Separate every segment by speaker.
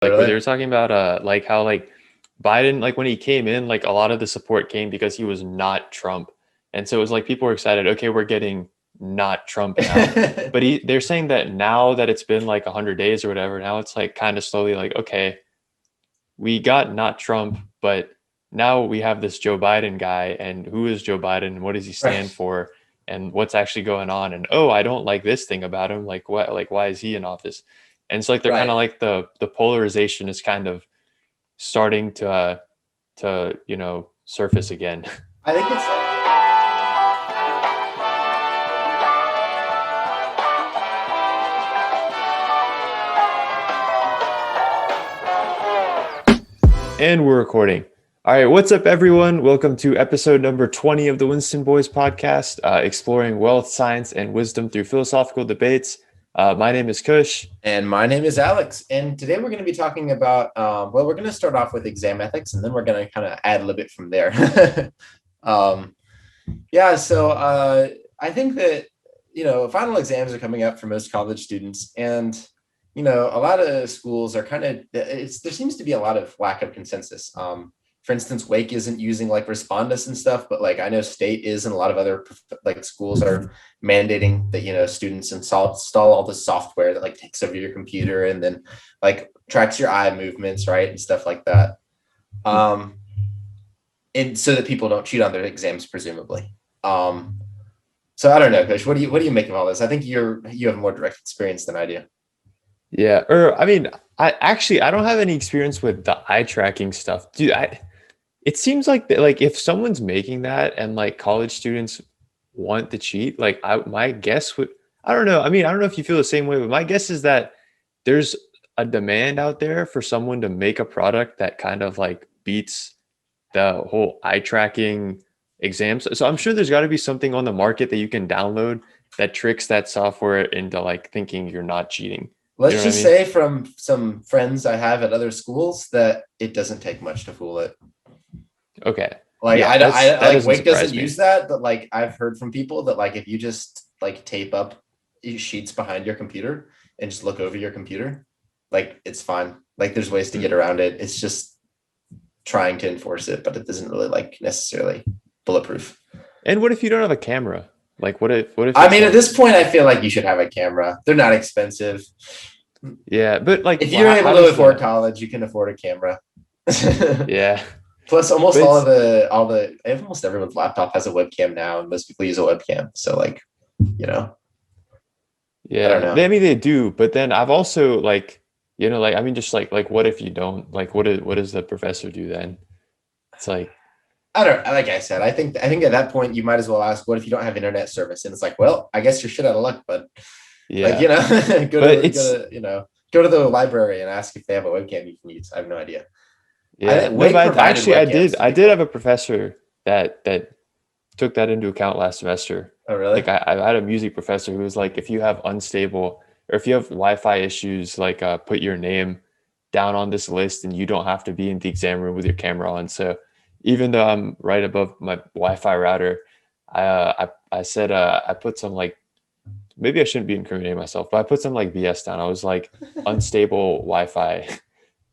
Speaker 1: like where they
Speaker 2: Really?
Speaker 1: were talking about like how like Biden, like when he came in, like a lot of the support came because he was not Trump. And so it was like people were excited, okay, we're getting not Trump now. But they're saying that now that it's been like 100 days or whatever, now it's like kind of slowly like, okay, we got not Trump, but now we have this Joe Biden guy, and who is Joe Biden? What does he stand
Speaker 2: Right.
Speaker 1: for? And what's actually going on? And oh, I don't like this thing about him. Like what? Like why is he in office? And it's like they're kind
Speaker 2: Right.
Speaker 1: of like the polarization is kind of starting to surface again.
Speaker 2: I think it's
Speaker 1: And we're recording. All right, what's up, everyone? Welcome to episode number 20 of the Winston Boys podcast, exploring wealth, science, and wisdom through philosophical debates. My name is Kush.
Speaker 2: and my name is Alex. And today we're going to be talking about we're going to start off with exam ethics, and then we're going to kind of add a little bit from there. um, yeah, so I think that final exams are coming up for most college students, and a lot of schools are kind of there seems to be a lot of lack of consensus. For instance, Wake isn't using like Respondus and stuff, but like I know State is, and a lot of other like schools are mandating that students install all the software that like takes over your computer and then like tracks your eye movements, right, and stuff like that. And so that people don't cheat on their exams, presumably. So I don't know, Kush. What do you make of all this? I think you have more direct experience than I do.
Speaker 1: Yeah, or I mean, I don't have any experience with the eye tracking stuff, dude. It seems like like if someone's making that and like college students want to cheat, like my guess would, I don't know. I mean, I don't know if you feel the same way, but my guess is that there's a demand out there for someone to make a product that kind of like beats the whole eye tracking exams. So I'm sure there's got to be something on the market that you can download that tricks that software into like thinking you're not cheating. You know
Speaker 2: Let's
Speaker 1: what I
Speaker 2: just
Speaker 1: mean?
Speaker 2: say from some friends I have at other schools that it doesn't take much to fool it.
Speaker 1: Okay.
Speaker 2: Like
Speaker 1: Yeah,
Speaker 2: I
Speaker 1: that
Speaker 2: like
Speaker 1: doesn't
Speaker 2: Wake doesn't
Speaker 1: surprise me.
Speaker 2: use that, but like I've heard from people that like if you just like tape up sheets behind your computer and just look over your computer, like it's fine. Like there's ways to get around it. It's just trying to enforce it, but it doesn't really like necessarily bulletproof.
Speaker 1: And what if you don't have a camera? Like what if
Speaker 2: I
Speaker 1: it's
Speaker 2: mean, at
Speaker 1: like,
Speaker 2: this point, I feel like you should have a camera. They're not expensive.
Speaker 1: yeah, but like
Speaker 2: If you're able
Speaker 1: how
Speaker 2: to
Speaker 1: does
Speaker 2: afford
Speaker 1: the,
Speaker 2: college, you can afford a camera.
Speaker 1: yeah,
Speaker 2: Plus, almost
Speaker 1: but
Speaker 2: all of
Speaker 1: it's,
Speaker 2: the almost everyone's laptop has a webcam now, and most people use a webcam. So, like, you know, I don't
Speaker 1: yeah,
Speaker 2: know.
Speaker 1: I mean they do, but then I've also like, like I mean just like what if you don't? Like what does the professor do then? It's like,
Speaker 2: I don't like I said. I think at that point you might as well ask, what if you don't have internet service? And it's like, well, I guess you're shit out of luck, but like
Speaker 1: yeah. But it's
Speaker 2: go to the library and ask if they have a webcam you can use. I have no idea. I
Speaker 1: yeah.
Speaker 2: think
Speaker 1: No,
Speaker 2: Wake
Speaker 1: but
Speaker 2: provided
Speaker 1: actually
Speaker 2: webcams to
Speaker 1: I did
Speaker 2: people.
Speaker 1: have a professor that took that into account last semester.
Speaker 2: Oh, really?
Speaker 1: Like I had a music professor who was like, if you have unstable or if you have Wi-Fi issues, like put your name down on this list and you don't have to be in the exam room with your camera on. So even though I'm right above my Wi-Fi router, I said I put some like, maybe I shouldn't be incriminating myself, but I put some like BS down. I was like unstable Wi-Fi.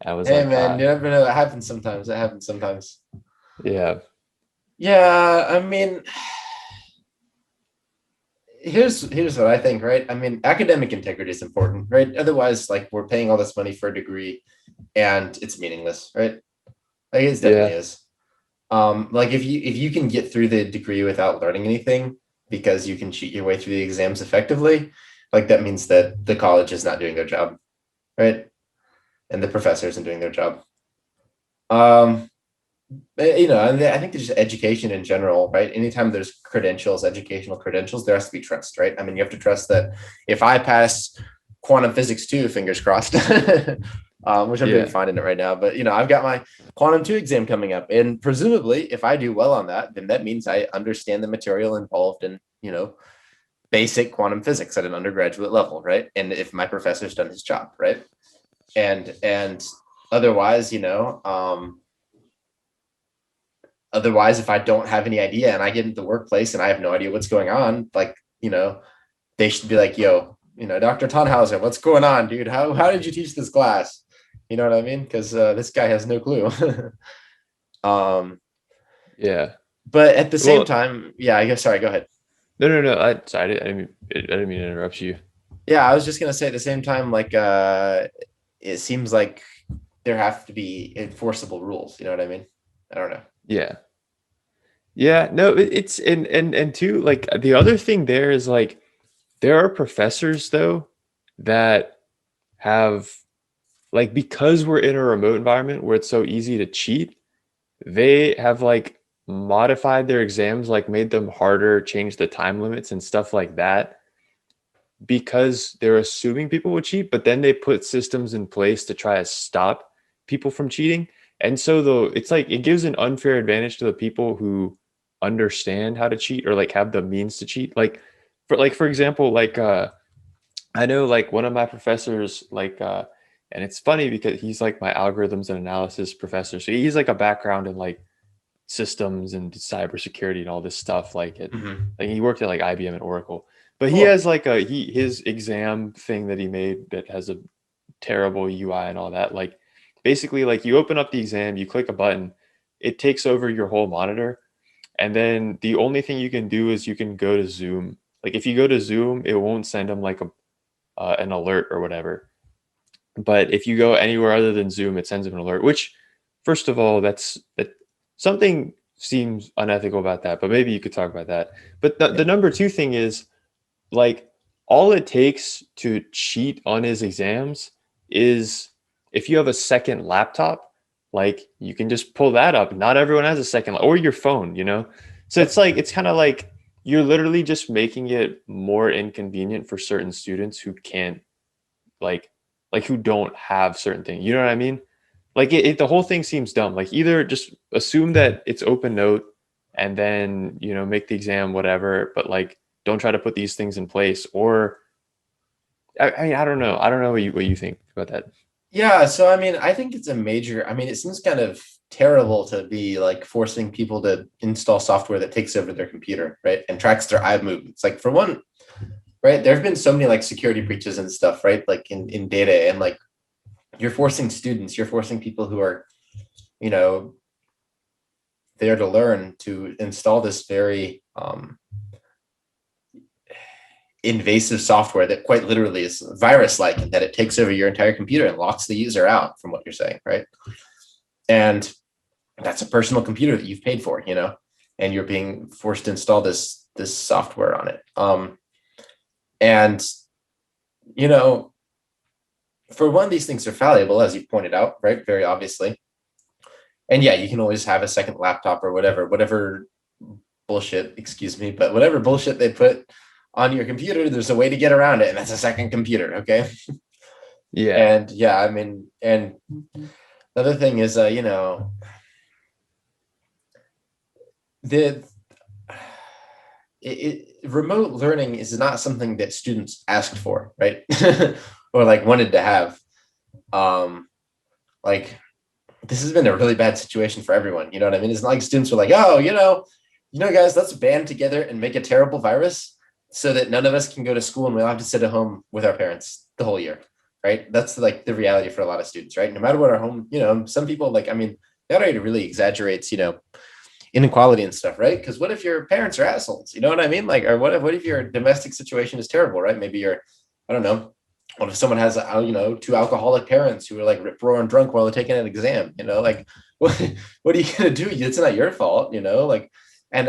Speaker 1: I was
Speaker 2: Hey,
Speaker 1: like,
Speaker 2: man, you never know. It happens sometimes. It happens sometimes.
Speaker 1: yeah,
Speaker 2: Yeah, I mean, here's what I think, right? I mean, academic integrity is important, right? Otherwise, like we're paying all this money for a degree and it's meaningless, right? Like it definitely
Speaker 1: yeah.
Speaker 2: is. Like if you can get through the degree without learning anything because you can cheat your way through the exams effectively, like that means that the college is not doing their job, right? And the professor isn't doing their job. Um, and I think there's just education in general, right? Anytime there's credentials, educational credentials, there has to be trust, right? I mean, you have to trust that if I pass quantum physics 2, fingers crossed, which I'm doing
Speaker 1: Yeah.
Speaker 2: fine in it right now, but I've got my quantum 2 exam coming up, and presumably, if I do well on that, then that means I understand the material involved in basic quantum physics at an undergraduate level, right? And if my professor's done his job, right? And otherwise, otherwise, if I don't have any idea and I get into the workplace and I have no idea what's going on, like, they should be like, yo, Dr. Tannhauser, what's going on, dude? How did you teach this class? You know what I mean? Because this guy has no clue. um,
Speaker 1: Yeah.
Speaker 2: but at the same
Speaker 1: Well,
Speaker 2: time, yeah, I guess. Sorry, go ahead.
Speaker 1: no, no, no. Sorry, I didn't mean to interrupt you.
Speaker 2: Yeah, I was just gonna say at the same time, like it seems like there have to be enforceable rules. You know what I mean? I don't know.
Speaker 1: Yeah. Yeah. No, it's and two, like the other thing there is like there are professors though that have like because we're in a remote environment where it's so easy to cheat, they have like modified their exams, like made them harder, changed the time limits and stuff like that because they're assuming people will cheat, but then they put systems in place to try to stop people from cheating. And so though it's like it gives an unfair advantage to the people who understand how to cheat or like have the means to cheat. Like for example, I know like one of my professors, and it's funny because he's like my algorithms and analysis professor. So he's like a background in like systems and cybersecurity and all this stuff.
Speaker 2: Hmm.
Speaker 1: Like he worked at like IBM and Oracle, but he
Speaker 2: Cool.
Speaker 1: has like his exam thing that he made that has a terrible UI and all that. Like basically, like you open up the exam, you click a button, it takes over your whole monitor, and then the only thing you can do is you can go to Zoom. Like if you go to Zoom, it won't send them like a an alert or whatever. But if you go anywhere other than Zoom, it sends them an alert. Which, first of all, that something seems unethical about that. But maybe you could talk about that. But the
Speaker 2: Yeah.
Speaker 1: number two thing is like all it takes to cheat on his exams is if you have a second laptop, like you can just pull that up. Not everyone has a second, or your phone, you know? So
Speaker 2: Yep.
Speaker 1: it's kind of like you're literally just making it more inconvenient for certain students who can't like who don't have certain things. You know what I mean? Like the whole thing seems dumb. Like either just assume that it's open note and then, you know, make the exam whatever, but like don't try to put these things in place. Or I mean, I don't know. I don't know what you think about that.
Speaker 2: Yeah, so I mean, I think it's a major, I mean, it seems kind of terrible to be like forcing people to install software that takes over their computer, right? And tracks their eye movements. Like for one, right, there have been so many like security breaches and stuff, right? Like in data and like you're forcing students, you're forcing people who are, you know, there to learn to install this very invasive software that quite literally is virus-like and that it takes over your entire computer and locks the user out from what you're saying, right? And that's a personal computer that you've paid for, you know, and you're being forced to install this software on it. And you know, for one, these things are fallible, as you pointed out, right? Very obviously. And yeah, you can always have a second laptop or whatever bullshit, excuse me, but whatever bullshit they put on your computer, there's a way to get around it, and that's a second computer, okay?
Speaker 1: Yeah.
Speaker 2: And yeah, I mean, and the other thing is, you know, the remote learning is not something that students asked for, right? Or like wanted to have. Um, like this has been a really bad situation for everyone. You know what I mean? It's not like students were like, oh, guys, let's band together and make a terrible virus so that none of us can go to school and we'll have to sit at home with our parents the whole year. Right. That's like the reality for a lot of students, right? No matter what our home, some people like, I mean, that already really exaggerates, inequality and stuff, right? Because what if your parents are assholes? You know what I mean? Like, or what if your domestic situation is terrible, right? Maybe you're, I don't know. What if someone has, two alcoholic parents who are like rip roaring drunk while they're taking an exam? What are you gonna do? It's not your fault, like, and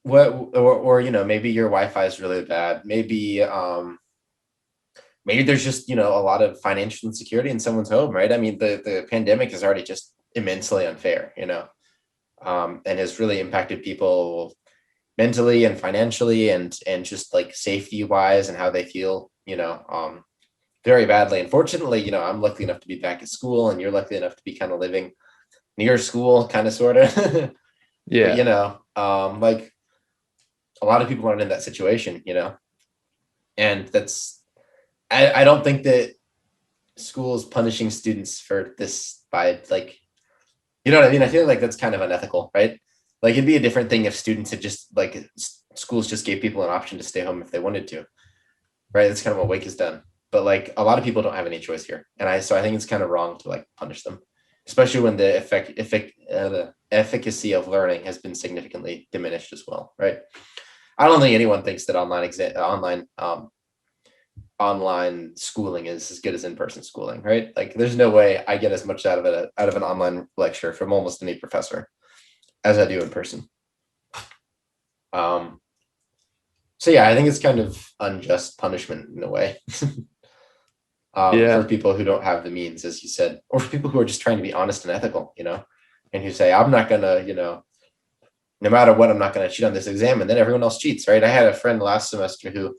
Speaker 2: what or maybe your Wi-Fi is really bad. Maybe there's just a lot of financial insecurity in someone's home, right? I mean, the pandemic is already just immensely unfair, and has really impacted people mentally and financially and just like safety wise and how they feel, very badly. Unfortunately, I'm lucky enough to be back at school, and you're lucky enough to be kind of living near school, kind of sort of. But
Speaker 1: Yeah.
Speaker 2: like a lot of people aren't in that situation, and I don't think that schools punishing students for this by like, you know what I mean? I feel like that's kind of unethical, right? Like it'd be a different thing if students had just like schools just gave people an option to stay home if they wanted to, right? That's kind of what Wake has done. but like a lot of people don't have any choice here, and I think it's kind of wrong to like punish them, especially when the efficacy of learning has been significantly diminished as well, right? I don't think anyone thinks that online schooling is as good as in-person schooling, right? Like there's no way I get as much out of an online lecture from almost any professor as I do in person. So yeah, I think it's kind of unjust punishment in a way. For
Speaker 1: Yeah.
Speaker 2: people who don't have the means, as you said, or for people who are just trying to be honest and ethical, and who say, I'm not gonna, no matter what, I'm not gonna cheat on this exam, and then everyone else cheats, right? I had a friend last semester who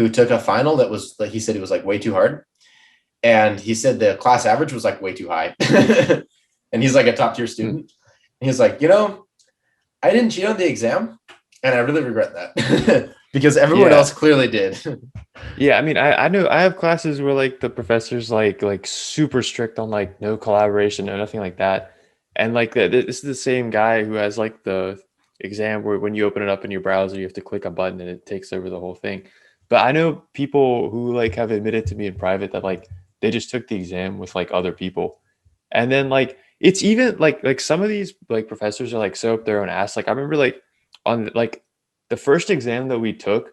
Speaker 2: took a final that was like, he said it was like way too hard. And he said the class average was like way too high. And he's like a top tier student. And he's like, I didn't cheat on the exam, and I really regret that because everyone else clearly did.
Speaker 1: Yeah, I mean, I know I have classes where like the professor's like super strict on like no collaboration, no nothing like that. And like this is the same guy who has like the exam where when you open it up in your browser, you have to click a button and it takes over the whole thing. But I know people who like have admitted to me in private that like they just took the exam with like other people. And then like it's even like some of these like professors are like so up their own ass. Like I remember like on like the first exam that we took,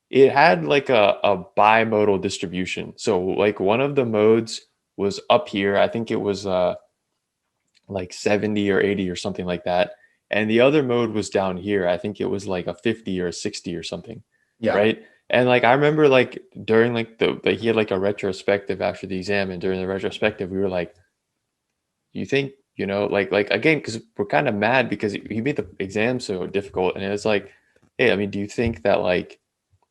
Speaker 1: it had like a bimodal distribution. So like one of the modes was up here. I think it was like 70 or 80 or something like that. And the other mode was down here. I think it was like a 50 or a 60 or something.
Speaker 2: Yeah.
Speaker 1: Right. And like I remember like during like he had like a retrospective after the exam, and during the retrospective we were like, you think, like again, because we're kind of mad because he made the exam so difficult. And it's like, hey, I mean, do you think that like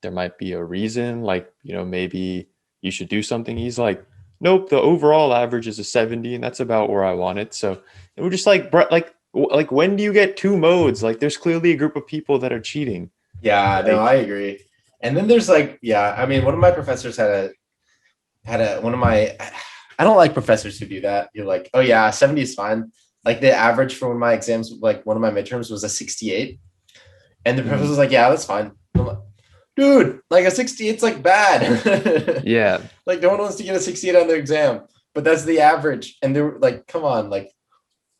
Speaker 1: there might be a reason, like, maybe you should do something? He's like, nope, the overall average is a 70, and that's about where I want it. So and we're just like, like when do you get two modes? Like there's clearly a group of people that are cheating.
Speaker 2: Yeah, no, I
Speaker 1: Like,
Speaker 2: agree. And then there's like, yeah, I mean, one of my professors one of my, I don't like professors who do that. You're like, oh yeah, 70 is fine. Like the average for one of my exams, like one of my midterms was a 68. And the professor was like, yeah, that's fine. I'm like, dude, like a 68's like bad.
Speaker 1: yeah,
Speaker 2: Like no one wants to get a 68 on their exam, but that's the average. And they're like, come on, like,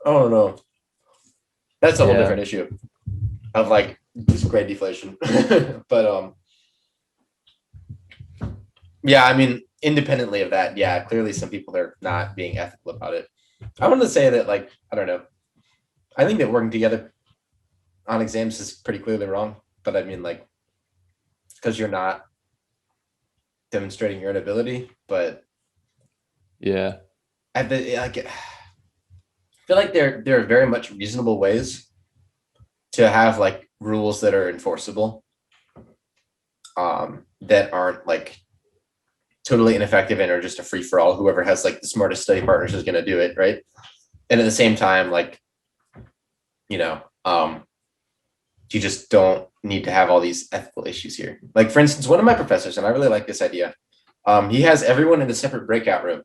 Speaker 2: I don't know. That's a whole
Speaker 1: yeah,
Speaker 2: different issue of like just grade deflation. But yeah, I mean, independently of that, yeah, clearly some people are not being ethical about it. I want to say that, like, I don't know. I think that working together on exams is pretty clearly wrong. But I mean, like, because you're not demonstrating your own ability. But
Speaker 1: yeah,
Speaker 2: I feel like there are very much reasonable ways to have like rules that are enforceable, that aren't like totally ineffective and are just a free for all. Whoever has like the smartest study partners is going to do it, right? And at the same time, like, you know, you just don't need to have all these ethical issues here. Like for instance, one of my professors, and I really like this idea, he has everyone in a separate breakout room,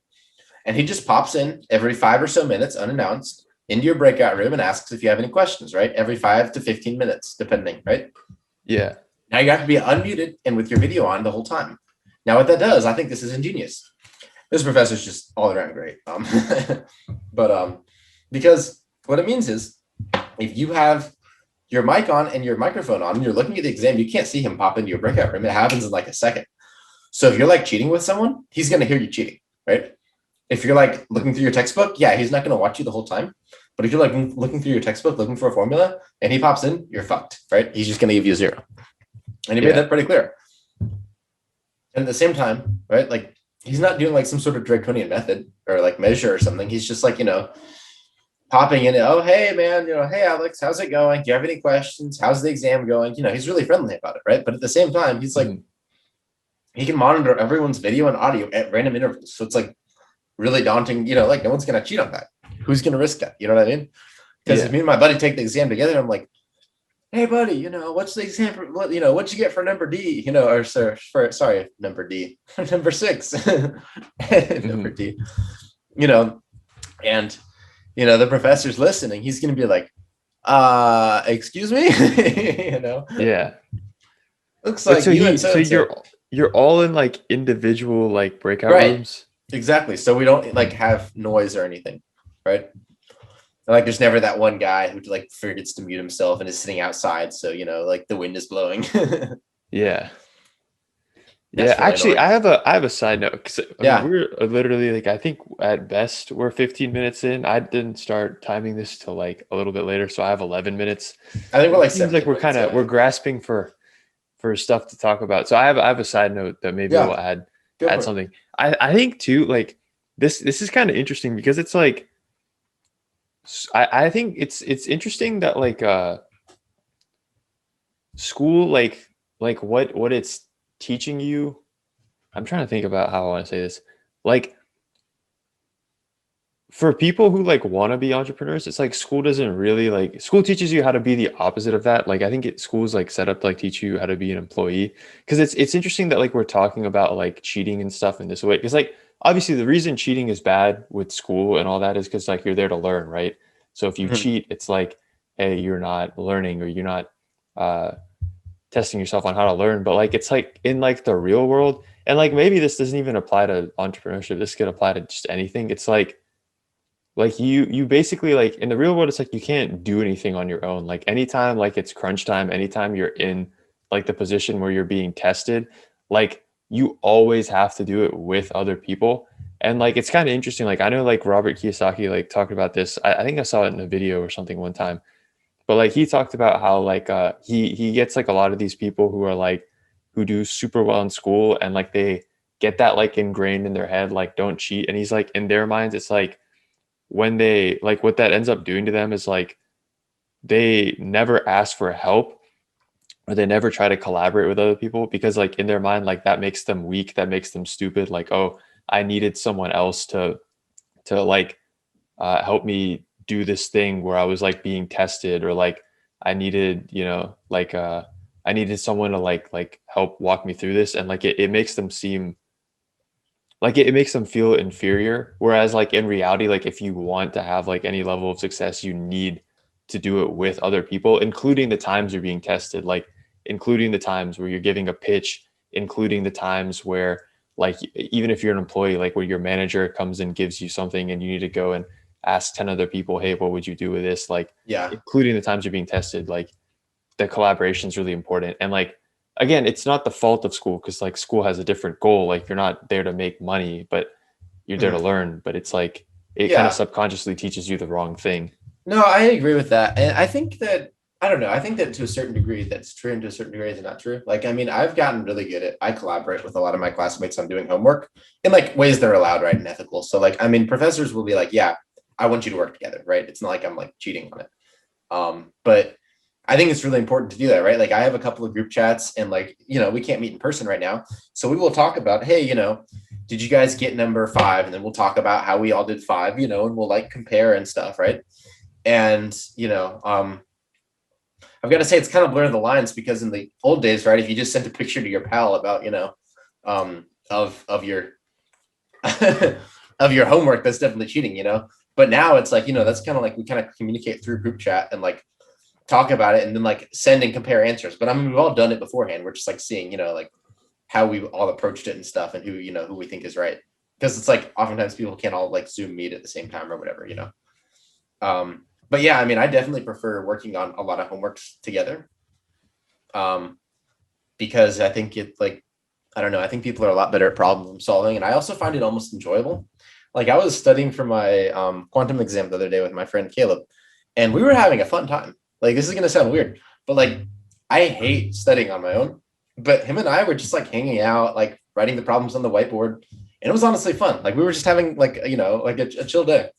Speaker 2: and he just pops in every 5 or so minutes unannounced into your breakout room and asks if you have any questions, right? Every 5 to 15 minutes, depending, right?
Speaker 1: yeah,
Speaker 2: Now you have to be unmuted and with your video on the whole time. Now what that does, I think this is ingenious. This professor's just all around great. But because what it means is if you have your mic on and your microphone on and you're looking at the exam, you can't see him pop into your breakout room. It happens in like a second. So if you're like cheating with someone, he's going to hear you cheating, right? If you're like looking through your textbook, yeah, he's not going to watch you the whole time. But if you're like looking through your textbook, looking for a formula, and he pops in, you're fucked, right? He's just going to give you a 0. And he made that pretty clear. And at the same time, right, like he's not doing like some sort of draconian method or like measure or something. He's just like, popping in. Oh, hey, man, hey, Alex, how's it going? Do you have any questions? How's the exam going? He's really friendly about it, right? But at the same time, he's like, he can monitor everyone's video and audio at random intervals. So it's like really daunting, like no one's going to cheat on that. Who's going to risk that? You know what I mean? Because if me and my buddy take the exam together, I'm like, hey, buddy, what's the exam for, what'd you get for number D? Or sorry, number D, number 6, number D, and, the professor's listening. He's going to be like, excuse me,
Speaker 1: yeah.
Speaker 2: Looks like
Speaker 1: so
Speaker 2: you and
Speaker 1: so you're all in like individual like breakout
Speaker 2: Right.
Speaker 1: rooms.
Speaker 2: Exactly. So we don't like have noise or anything, right? Like there's never that one guy who like forgets to mute himself and is sitting outside, so like the wind is blowing.
Speaker 1: Yeah. Yeah,
Speaker 2: That's really
Speaker 1: actually,
Speaker 2: annoying.
Speaker 1: I have a side note because I mean
Speaker 2: Yeah,
Speaker 1: we're literally like I think at best we're 15 minutes in. I didn't start timing this till like a little bit later, so I have 11 minutes.
Speaker 2: I think we're
Speaker 1: It
Speaker 2: like
Speaker 1: seems like
Speaker 2: 17
Speaker 1: we're
Speaker 2: minutes.
Speaker 1: kind of
Speaker 2: Yeah,
Speaker 1: we're grasping for stuff to talk about. So I have a side note that maybe will
Speaker 2: yeah, go
Speaker 1: add
Speaker 2: for it.
Speaker 1: something. I think too like this is kind of interesting because it's like I think it's interesting that like school like what it's teaching you. I'm trying to think about how I want to say this. Like for people who like want to be entrepreneurs, it's like school doesn't really like school teaches you how to be the opposite of that. Like I think school's like set up to like teach you how to be an employee because it's interesting that like we're talking about like cheating and stuff in this way because like obviously the reason cheating is bad with school and all that is because like you're there to learn, right? So if you
Speaker 2: Mhm.
Speaker 1: cheat, it's like hey, you're not learning or you're not uh testing yourself on how to learn, but like it's like in like the real world and like maybe this doesn't even apply to entrepreneurship. This could apply to just anything. It's like you basically like in the real world it's like you can't do anything on your own. Like anytime like it's crunch time, anytime you're in like the position where you're being tested, like you always have to do it with other people. And like it's kind of interesting. Like I know like Robert Kiyosaki like talked about this. I think I saw it in a video or something one time. But like he talked about how like he gets like a lot of these people who are like who do super well in school and like they get that like ingrained in their head, like don't cheat. And he's like in their minds, it's like when they like what that ends up doing to them is like they never ask for help or they never try to collaborate with other people because like in their mind like that makes them weak, that makes them stupid, like oh I needed someone else to like help me do this thing where I was like being tested or like I needed like I needed someone to like help walk me through this and like it makes them seem like it makes them feel inferior, whereas like in reality like if you want to have like any level of success you need to do it with other people, including the times you're being tested, like including the times where you're giving a pitch, including the times where like even if you're an employee, like where your manager comes and gives you something and you need to go and ask 10 other people, hey, what would you do with this, like
Speaker 2: Yeah.
Speaker 1: including the times you're being tested, like the collaboration is really important. And like again, it's not the fault of school because like school has a different goal. Like you're not there to make money, but you're there to
Speaker 2: Mhm.
Speaker 1: learn. But it's like it kind of
Speaker 2: Yeah.
Speaker 1: subconsciously teaches you the wrong thing.
Speaker 2: No, I agree with that. And I think that, I don't know, I think that to a certain degree that's true and to a certain degree it's not true. Like, I mean, I've gotten really good at, I collaborate with a lot of my classmates on doing homework in like ways that are allowed, right? And ethical. So like, I mean, professors will be like, yeah, I want you to work together, right? It's not like I'm like cheating on it. But I think it's really important to do that, right? Like I have a couple of group chats and like, we can't meet in person right now. So we will talk about, hey, did you guys get number five? And then we'll talk about how we all did five, and we'll like compare and stuff, right? And I've got to say it's kind of blurring the lines because in the old days, right, if you just sent a picture to your pal about of your of your homework, that's definitely cheating. But now it's like that's kind of like we kind of communicate through group chat and like talk about it and then like send and compare answers. But I mean we've all done it beforehand. We're just like seeing like how we all approached it and stuff and who we think is right, because it's like oftentimes people can't all like Zoom meet at the same time or whatever. But yeah, I mean, I definitely prefer working on a lot of homeworks together, um, because I think it like, I don't know, I think people are a lot better at problem solving, and I also find it almost enjoyable. Like I was studying for my quantum exam the other day with my friend Caleb, and we were having a fun time. Like this is gonna sound weird, but like I hate studying on my own. But him and I were just like hanging out, like writing the problems on the whiteboard, and it was honestly fun. Like we were just having like like a chill day,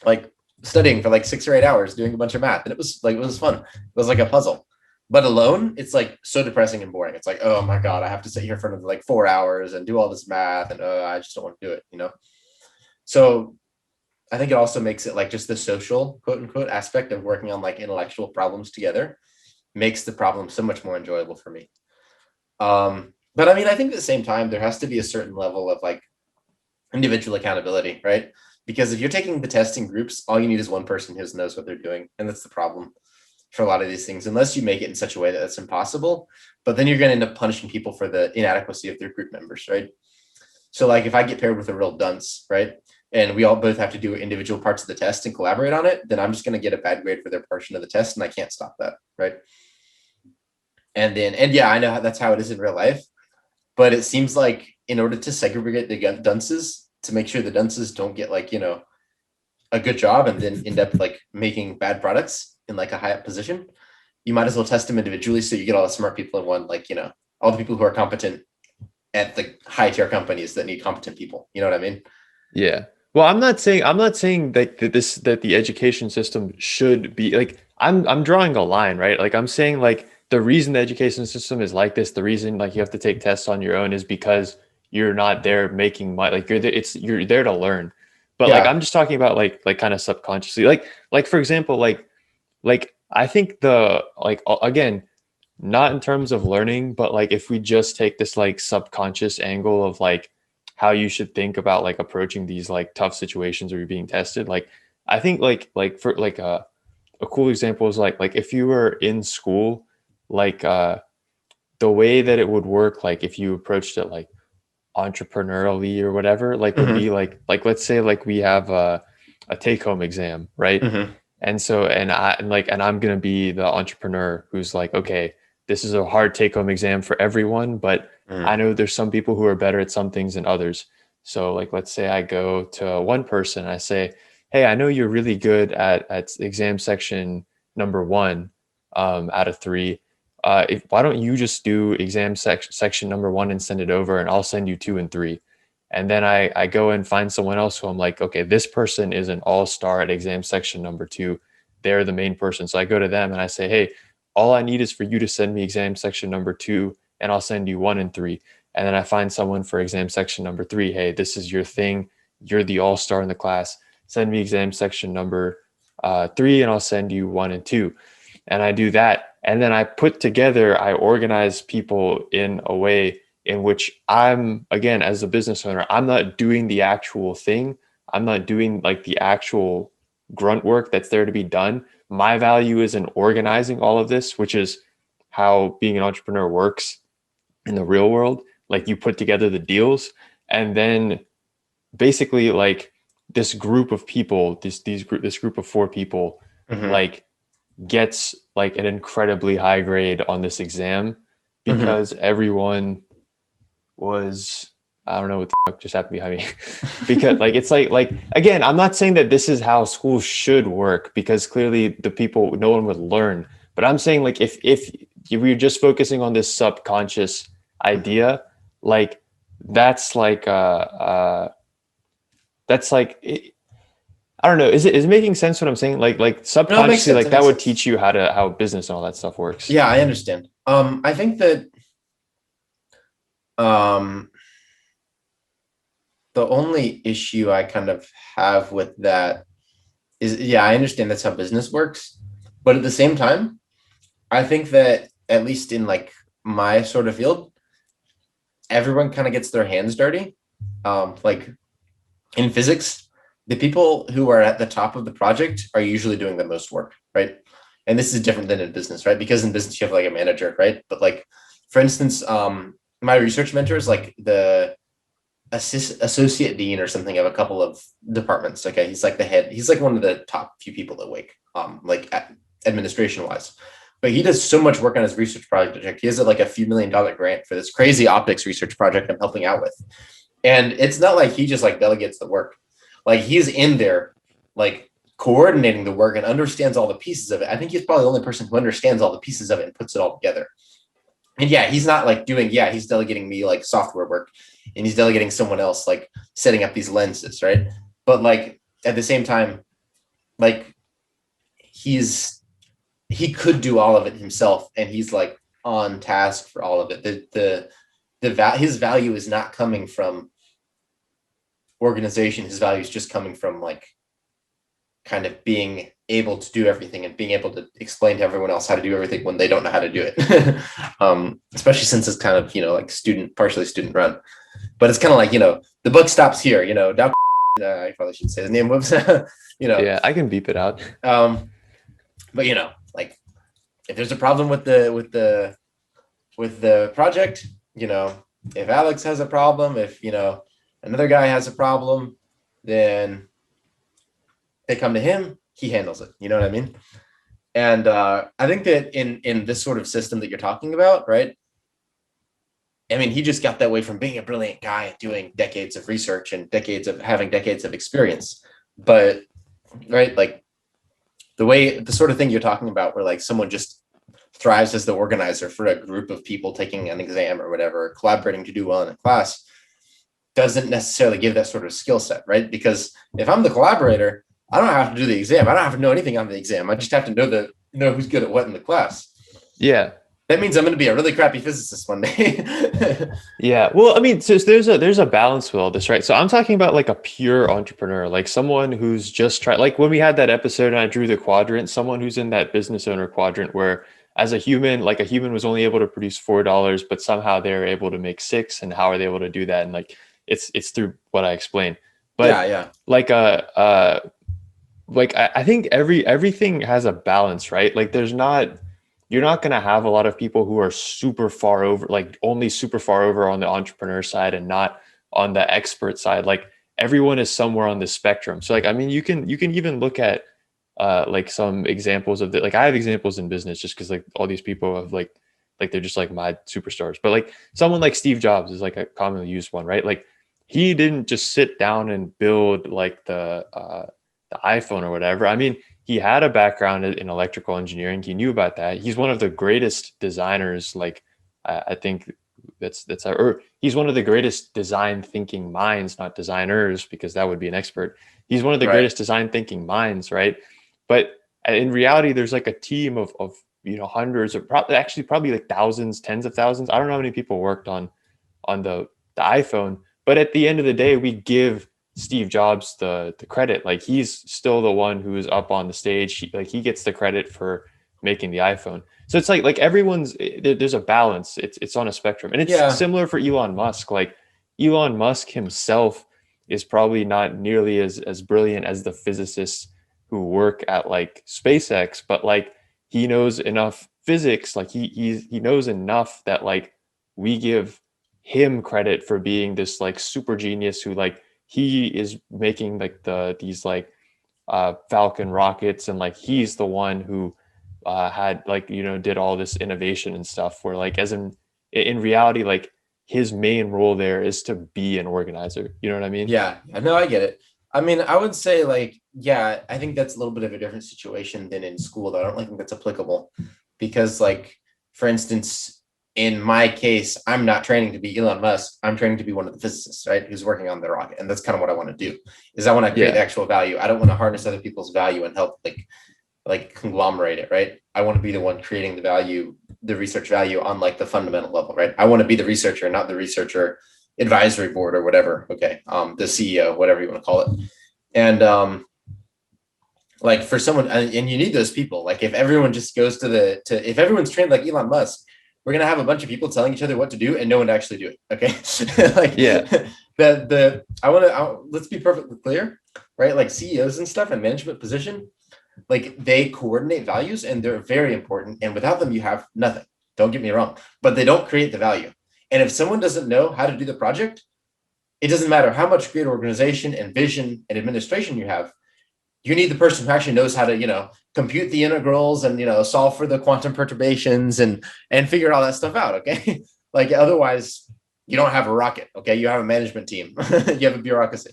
Speaker 2: like studying for like 6 or 8 hours doing a bunch of math, and it was fun. It was like a puzzle. But alone it's like so depressing and boring. It's like, oh my god, I have to sit here for like 4 hours and do all this math, and I just don't want to do it. So I think it also makes it like just the social quote unquote aspect of working on like intellectual problems together makes the problem so much more enjoyable for me. But I mean, I think at the same time there has to be a certain level of like individual accountability, right? Because if you're taking the test in groups, all you need is one person who knows what they're doing, and that's the problem. for a lot of these things, unless you make it in such a way that that's impossible. But then you're going to end up punishing people for the inadequacy of their group members, right? So like if I get paired with a real dunce, right, and we all both have to do individual parts of the test and collaborate on it, then I'm just going to get a bad grade for their portion of the test, and I can't stop that, right? And yeah, I know that's how it is in real life, but it seems like in order to segregate the dunces, to make sure the dunces don't get like, a good job and then end up like making bad products in like a high up position, you might as well test them individually so you get all the smart people in one, like, all the people who are competent at the high tier companies that need competent people. You know what I mean?
Speaker 1: Yeah. Well, I'm not saying that the education system should be like I'm drawing a line, right? Like I'm saying like the reason the education system is like this, the reason like you have to take tests on your own is because you're not there making money. Like you're there to learn. But like
Speaker 2: Yeah.
Speaker 1: I'm just talking about like kind of subconsciously. Like for example, like I think the like again, not in terms of learning, but like if we just take this like subconscious angle of like how you should think about like approaching these like tough situations where you're being tested, like I think like for like a cool example is like if you were in school, like the way that it would work, like if you approached it like entrepreneurially or whatever, like would
Speaker 2: Mm-hmm.
Speaker 1: be like let's say like we have a take home exam, right?
Speaker 2: Mm-hmm.
Speaker 1: And so and I'm gonna be the entrepreneur who's like, okay, this is a hard take home exam for everyone, but I
Speaker 2: Mm-hmm.
Speaker 1: know there's some people who are better at some things than others. So like let's say I go to one person and I say, hey, I know you're really good at exam section number one out of three. Why don't you just do section number one and send it over, and I'll send you two and three. And then I go and find someone else who I'm like, okay, this person is an all-star at exam section number two. They're the main person. So I go to them and I say, hey, all I need is for you to send me exam section number two, and I'll send you one and three. And then I find someone for exam section number three. Hey, this is your thing. You're the all-star in the class. Send me exam section number three, and I'll send you one and two. And I do that. And then I organize people in a way in which I'm, again, as a business owner, I'm not doing the actual thing. I'm not doing like the actual grunt work that's there to be done. My value is in organizing all of this, which is how being an entrepreneur works in the real world. Like you put together the deals, and then basically like this group of people, this group of four people,
Speaker 2: Mm-hmm.
Speaker 1: like gets like an incredibly high grade on this exam
Speaker 2: Mm-hmm.
Speaker 1: because everyone was, I don't know what the fuck just happened behind me. Because like it's like again, I'm not saying that this is how schools should work, because clearly the people, no one would learn. But I'm saying like if we're just focusing on this subconscious idea, like that's like that's like I don't know. Is it making sense what I'm saying? Like
Speaker 2: No, it makes
Speaker 1: subconsciously,
Speaker 2: sense.
Speaker 1: like
Speaker 2: It
Speaker 1: that
Speaker 2: makes
Speaker 1: would
Speaker 2: sense.
Speaker 1: teach you how business and all that stuff works.
Speaker 2: Yeah, I understand. I think that um the only issue I kind of have with that is, yeah, I understand that's how business works, but at the same time, I think that at least in like my sort of field, everyone kind of gets their hands dirty. Like in physics, the people who are at the top of the project are usually doing the most work, right? And this is different than in business, right? Because in business you have like a manager, right? But like, for instance, my research mentor is like the associate dean or something of a couple of departments. Okay, he's like the head. He's like one of the top few people at Wake, like administration wise. But he does so much work on his research project. He has like a few $1 million grant for this crazy optics research project I'm helping out with. And it's not like he just like delegates the work. Like he's in there, like coordinating the work and understands all the pieces of it. I think he's probably the only person who understands all the pieces of it and puts it all together. And yeah, he's not like he's delegating me like software work, and he's delegating someone else like setting up these lenses, right? But like at the same time, like he could do all of it himself, and he's like on task for all of it. His value is not coming from organization. His value is just coming from like kind of being able to do everything and being able to explain to everyone else how to do everything when they don't know how to do it. Especially since it's kind of, like partially student run, but it's kind of like, the book stops here, I probably should say the name. Whoops. you know,
Speaker 1: Yeah, I can beep it out.
Speaker 2: um, but like if there's a problem with the project, if Alex has a problem, if another guy has a problem, then they come to him, he handles it. You know what I mean? And I think that in this sort of system that you're talking about, right? I mean, he just got that way from being a brilliant guy doing decades of research and having decades of experience. But right, like the sort of thing you're talking about, where like someone just thrives as the organizer for a group of people taking an exam or whatever, collaborating to do well in a class, doesn't necessarily give that sort of skill set, right? Because if I'm the collaborator, I don't have to do the exam. I don't have to know anything on the exam. I just have to know who's good at what in the class.
Speaker 1: Yeah.
Speaker 2: That means I'm going to be a really crappy physicist one day.
Speaker 1: Yeah. Well, I mean, so there's a balance with all this, right? So I'm talking about like a pure entrepreneur, like someone who's just trying, like when we had that episode and I drew the quadrant, someone who's in that business owner quadrant where as a human, like a human was only able to produce $4, but somehow they're able to make six. And how are they able to do that? And like it's through what I explained. But
Speaker 2: Yeah.
Speaker 1: like like I think everything has a balance, right? Like you're not going to have a lot of people who are super far over, like only super far over on the entrepreneur side and not on the expert side. Like everyone is somewhere on the spectrum. So like, I mean, you can even look at like some examples of like I have examples in business just because like all these people have like they're just like my superstars. But like someone like Steve Jobs is like a commonly used one, right? Like he didn't just sit down and build like the iPhone or whatever. I mean, he had a background in electrical engineering. He knew about that. He's one of the greatest designers. Like I think or he's one of the greatest design thinking minds, not designers, because that would be an expert. He's one of the
Speaker 2: Right.
Speaker 1: greatest design thinking minds, right? But in reality, there's like a team of hundreds of probably like thousands, tens of thousands. I don't know how many people worked on the iPhone, but at the end of the day, we give Steve Jobs the credit. Like he's still the one who is up on the stage. He gets the credit for making the iPhone. So it's like there's a balance. It's on a spectrum, and it's
Speaker 2: Yeah.
Speaker 1: similar for Elon Musk. Like Elon Musk himself is probably not nearly as brilliant as the physicists who work at like SpaceX, but like he knows enough physics. Like he knows enough that like we give him credit for being this like super genius who like he is making like these like Falcon rockets, and like he's the one who had like did all this innovation and stuff. Where like as in reality, like his main role there is to be an organizer. You know what I mean?
Speaker 2: Yeah. No, I get it. I mean, I would say like, yeah, I think that's a little bit of a different situation than in school, though. I don't think that's applicable because, like, for instance, in my case, I'm not training to be Elon Musk. I'm training to be one of the physicists, right? Who's working on the rocket. And that's kind of what I want to do is I want to create
Speaker 1: Yeah.
Speaker 2: actual value. I don't want to harness other people's value and help like conglomerate it, right? I want to be the one creating the value, the research value on like the fundamental level, right? I want to be the researcher, not the researcher advisory board or whatever. Okay. The CEO, whatever you want to call it. And like for someone, and you need those people. Like if everyone just goes if everyone's trained like Elon Musk, we're gonna have a bunch of people telling each other what to do and no one to actually do it. Okay. Like
Speaker 1: Yeah.
Speaker 2: let's be perfectly clear, right? Like CEOs and stuff and management position, like they coordinate values and they're very important. And without them, you have nothing. Don't get me wrong, but they don't create the value. And if someone doesn't know how to do the project, it doesn't matter how much great organization and vision and administration you have. You need the person who actually knows how to, compute the integrals and, solve for the quantum perturbations and figure all that stuff out. Okay. Like otherwise you don't have a rocket. Okay. You have a management team, you have a bureaucracy.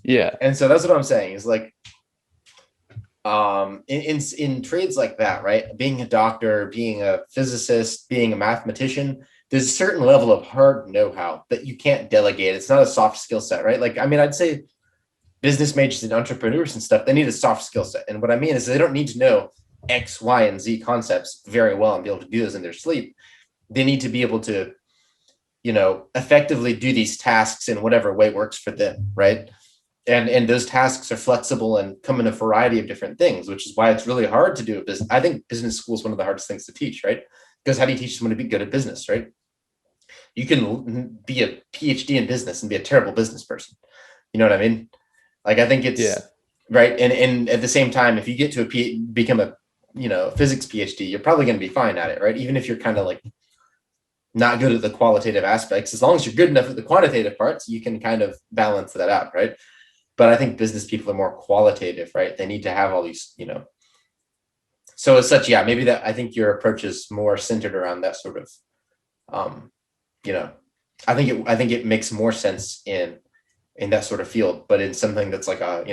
Speaker 1: Yeah.
Speaker 2: And so that's what I'm saying is like, in trades like that, right? Being a doctor, being a physicist, being a mathematician, there's a certain level of hard know-how that you can't delegate. It's not a soft skill set, right? Like, I mean, I'd say business majors and entrepreneurs and stuff, they need a soft skill set. And what I mean is they don't need to know X, Y, and Z concepts very well and be able to do those in their sleep. They need to be able to, effectively do these tasks in whatever way works for them, right? And those tasks are flexible and come in a variety of different things, which is why it's really hard to do a business. I think business school is one of the hardest things to teach, right? Because how do you teach someone to be good at business, right? You can be a PhD in business and be a terrible business person. You know what I mean? Like, I think
Speaker 1: Yeah.
Speaker 2: it's right. And at the same time, if you get to become a physics PhD, you're probably going to be fine at it, right? Even if you're kind of like not good at the qualitative aspects, as long as you're good enough at the quantitative parts, you can kind of balance that out, right? But I think business people are more qualitative, right? They need to have all these, so as such, yeah, maybe that I think your approach is more centered around that sort of, um, you know, I think it makes more sense in that sort of field, but in something that's like a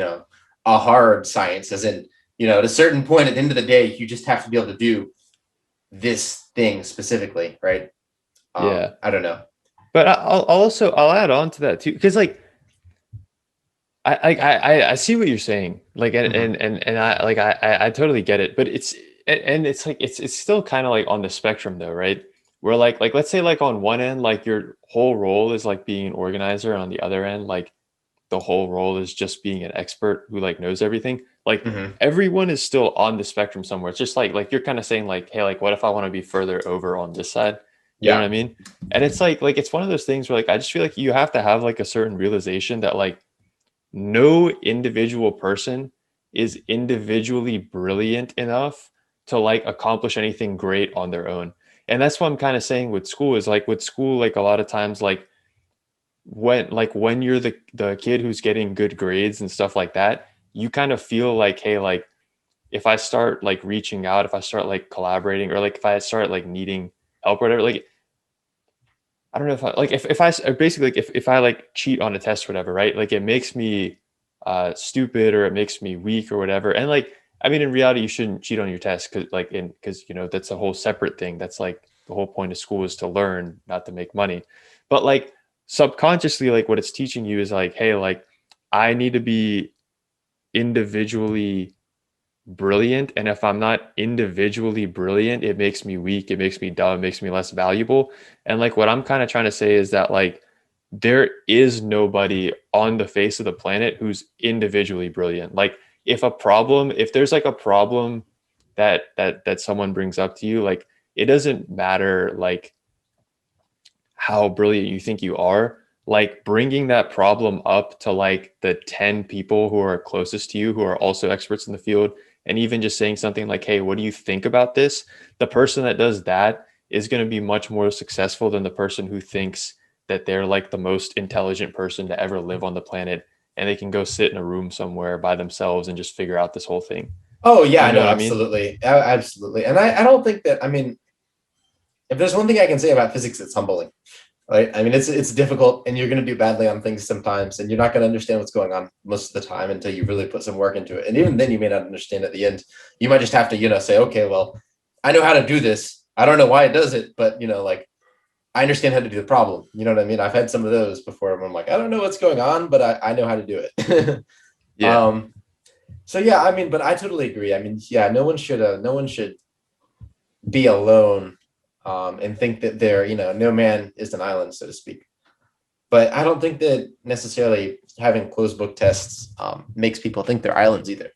Speaker 2: hard science, as in, at a certain point at the end of the day, you just have to be able to do this thing specifically, right?
Speaker 1: Yeah.
Speaker 2: I don't know.
Speaker 1: But I'll add on to that too, because like I see what you're saying, like
Speaker 2: Mhm.
Speaker 1: and I totally get it, but it's like it's still kind of like on the spectrum though, right? Where like let's say like on one end, like your whole role is like being an organizer, and on the other end, like the whole role is just being an expert who like knows everything. Like
Speaker 2: Mhm.
Speaker 1: everyone is still on the spectrum somewhere. It's just like you're kind of saying like, hey, like what if I want to be further over on this side? You know what
Speaker 2: Yeah.
Speaker 1: I mean? And it's like it's one of those things where like I just feel like you have to have like a certain realization that like no individual person is individually brilliant enough to like accomplish anything great on their own. And that's what I'm kind of saying with school is like with school, like a lot of times, when you're the kid who's getting good grades and stuff like that, you kind of feel like, hey, like if I start like reaching out, if I start like collaborating, or like if I start like needing help or whatever, like I don't know if I like if I basically like if I like cheat on a test or whatever, right? Like it makes me stupid, or it makes me weak or whatever. And like I mean in reality you shouldn't cheat on your test because that's a whole separate thing. That's like the whole point of school is to learn, not to make money. But like subconsciously like what it's teaching you is like, hey, like I need to be individually brilliant, and if I'm not individually brilliant, it makes me weak, it makes me dumb, it makes me less valuable. And like what I'm kind of trying to say is that like there is nobody on the face of the planet who's individually brilliant. Like if there's like a problem that someone brings up to you, like it doesn't matter like how brilliant you think you are, like bringing that problem up to like the 10 people who are closest to you who are also experts in the field, and even just saying something like, hey, what do you think about this? The person that does that is going to be much more successful than the person who thinks that they're like the most intelligent person to ever live on the planet, and they can go sit in a room somewhere by themselves and just figure out this whole thing.
Speaker 2: Oh yeah,
Speaker 1: You know
Speaker 2: no,
Speaker 1: what I mean?
Speaker 2: absolutely. Absolutely. And I don't think that, I mean, if there's one thing I can say about physics, it's humbling, right? I mean, it's difficult, and you're going to do badly on things sometimes, and you're not going to understand what's going on most of the time until you really put some work into it. And even then, you may not understand at the end. You might just have to, say, okay, well, I know how to do this. I don't know why it does it, but like I understand how to do the problem. You know what I mean? I've had some of those before where I'm like, I don't know what's going on, but I know how to do it.
Speaker 1: Yeah.
Speaker 2: um, so yeah, I mean, but I totally agree. I mean, yeah, no one should be alone, and think that they're, no man is an island, so to speak. But I don't think that necessarily having closed book tests makes people think they're islands either.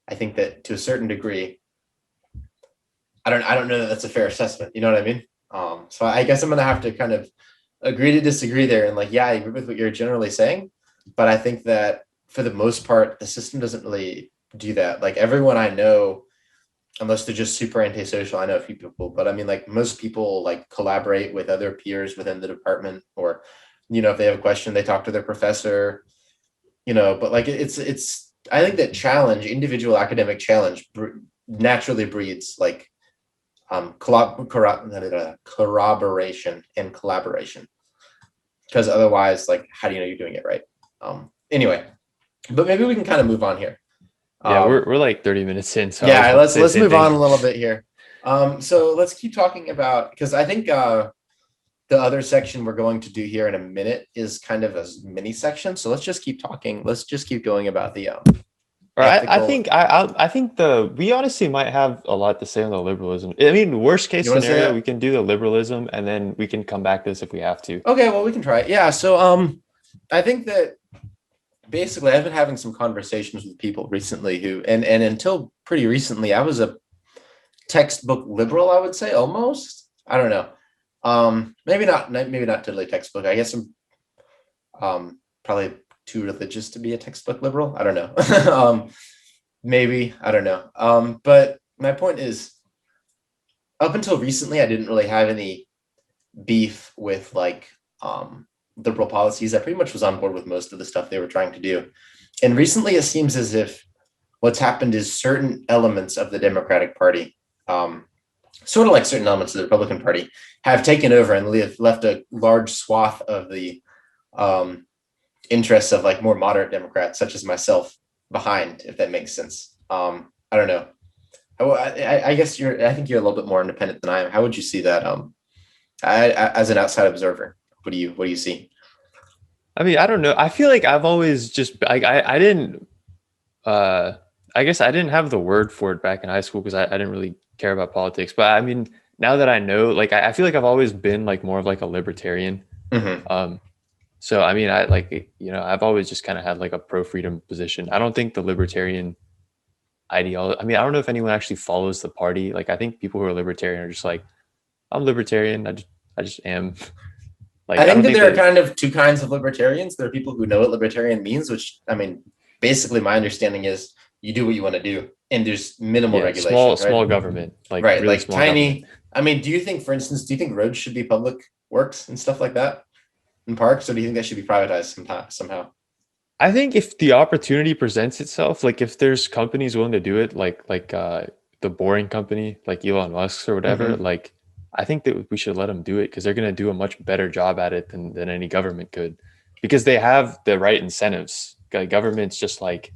Speaker 2: I think that to a certain degree, I don't know that that's a fair assessment. You know what I mean? So I guess I'm gonna have to kind of agree to disagree there. And like, yeah, I agree with what you're generally saying, but I think that for the most part, the system doesn't really do that. Like everyone I know, unless they're just super antisocial. I know a few people, but I mean, like most people like collaborate with other peers within the department, or, if they have a question, they talk to their professor, but like I think that individual academic challenge naturally breeds like corroboration and collaboration, because otherwise, like, how do you know you're doing it right? Anyway, but maybe we can kind of move on here.
Speaker 1: Yeah, we're
Speaker 2: Um,
Speaker 1: we're like 30 minutes in, so I was
Speaker 2: yeah,
Speaker 1: about to
Speaker 2: let's
Speaker 1: say the
Speaker 2: let's
Speaker 1: same
Speaker 2: move on
Speaker 1: thing.
Speaker 2: a little bit here. So let's keep talking about, because I think the other section we're going to do here in a minute is kind of a mini section. So let's just keep talking. Let's just keep going about the
Speaker 1: Or I
Speaker 2: ethical.
Speaker 1: think I think we honestly might have a lot to say on the liberalism. I mean, worst case
Speaker 2: You want to say
Speaker 1: scenario, we
Speaker 2: that?
Speaker 1: can do the liberalism, and then we can come back to this if we have to.
Speaker 2: Okay, well we can try it. Yeah. So I think that basically I've been having some conversations with people recently who, and until pretty recently, I was a textbook liberal, I would say, almost. I don't know. Maybe not totally textbook. I guess I'm probably too religious to be a textbook liberal. I don't know. Maybe, I don't know. But my point is, up until recently, I didn't really have any beef with like liberal policies. I pretty much was on board with most of the stuff they were trying to do. And recently, it seems as if what's happened is certain elements of the Democratic Party, sort of like certain elements of the Republican Party, have taken over and left a large swath of the interests of like more moderate Democrats, such as myself, behind, if that makes sense. I don't know. I guess I think you're a little bit more independent than I am. How would you see that? As an outside observer, what do you see?
Speaker 1: I mean, I don't know. I feel like I've always just I didn't I guess I didn't have the word for it back in high school because I didn't really care about politics. But I mean, now that I know, like I feel like I've always been like more of like a libertarian.
Speaker 2: Mm-hmm.
Speaker 1: So I mean, I like, I've always just kind of had like a pro freedom position. I don't think the libertarian ideology. I mean, I don't know if anyone actually follows the party. Like, I think people who are libertarian are just like, I'm libertarian. I just am. Like,
Speaker 2: I
Speaker 1: I
Speaker 2: think
Speaker 1: don't
Speaker 2: that
Speaker 1: think
Speaker 2: there are
Speaker 1: that.
Speaker 2: kind of two kinds of libertarians. There are people who know what libertarian means, which I mean, basically, my understanding is you do what you want to do, and there's minimal
Speaker 1: Yeah, small
Speaker 2: regulation, right?
Speaker 1: small government, like
Speaker 2: Right,
Speaker 1: really
Speaker 2: like
Speaker 1: small government.
Speaker 2: tiny. I mean, do you think, for instance, do you think roads should be public works and stuff like that in parks, or do you think that should be privatized somehow?
Speaker 1: I think if the opportunity presents itself, like if there's companies willing to do it, like the Boring Company, like Elon Musk's or whatever,
Speaker 2: Mm-hmm.
Speaker 1: like I think that we should let them do it because they're going to do a much better job at it than any government could, because they have the right incentives. Like, government's just like,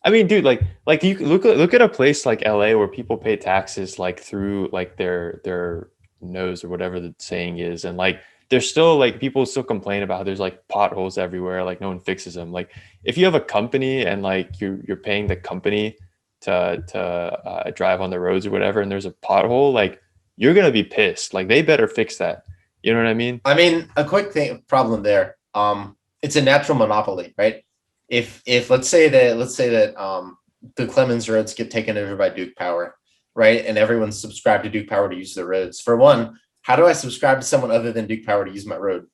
Speaker 1: I mean, dude, like you look at a place like LA where people pay taxes like through like their nose or whatever the saying is, and like there's still like people still complain about how there's like potholes everywhere, like no one fixes them. Like, if you have a company and like you're paying the company to drive on the roads or whatever, and there's a pothole, like you're gonna be pissed. Like, they better fix that. You know what I mean?
Speaker 2: I mean, a quick thing problem there. It's a natural monopoly, right? If let's say that the Clemens roads get taken over by Duke Power, right? And everyone's subscribed to Duke Power to use the roads. For one, how do I subscribe to someone other than Duke Power to use my road?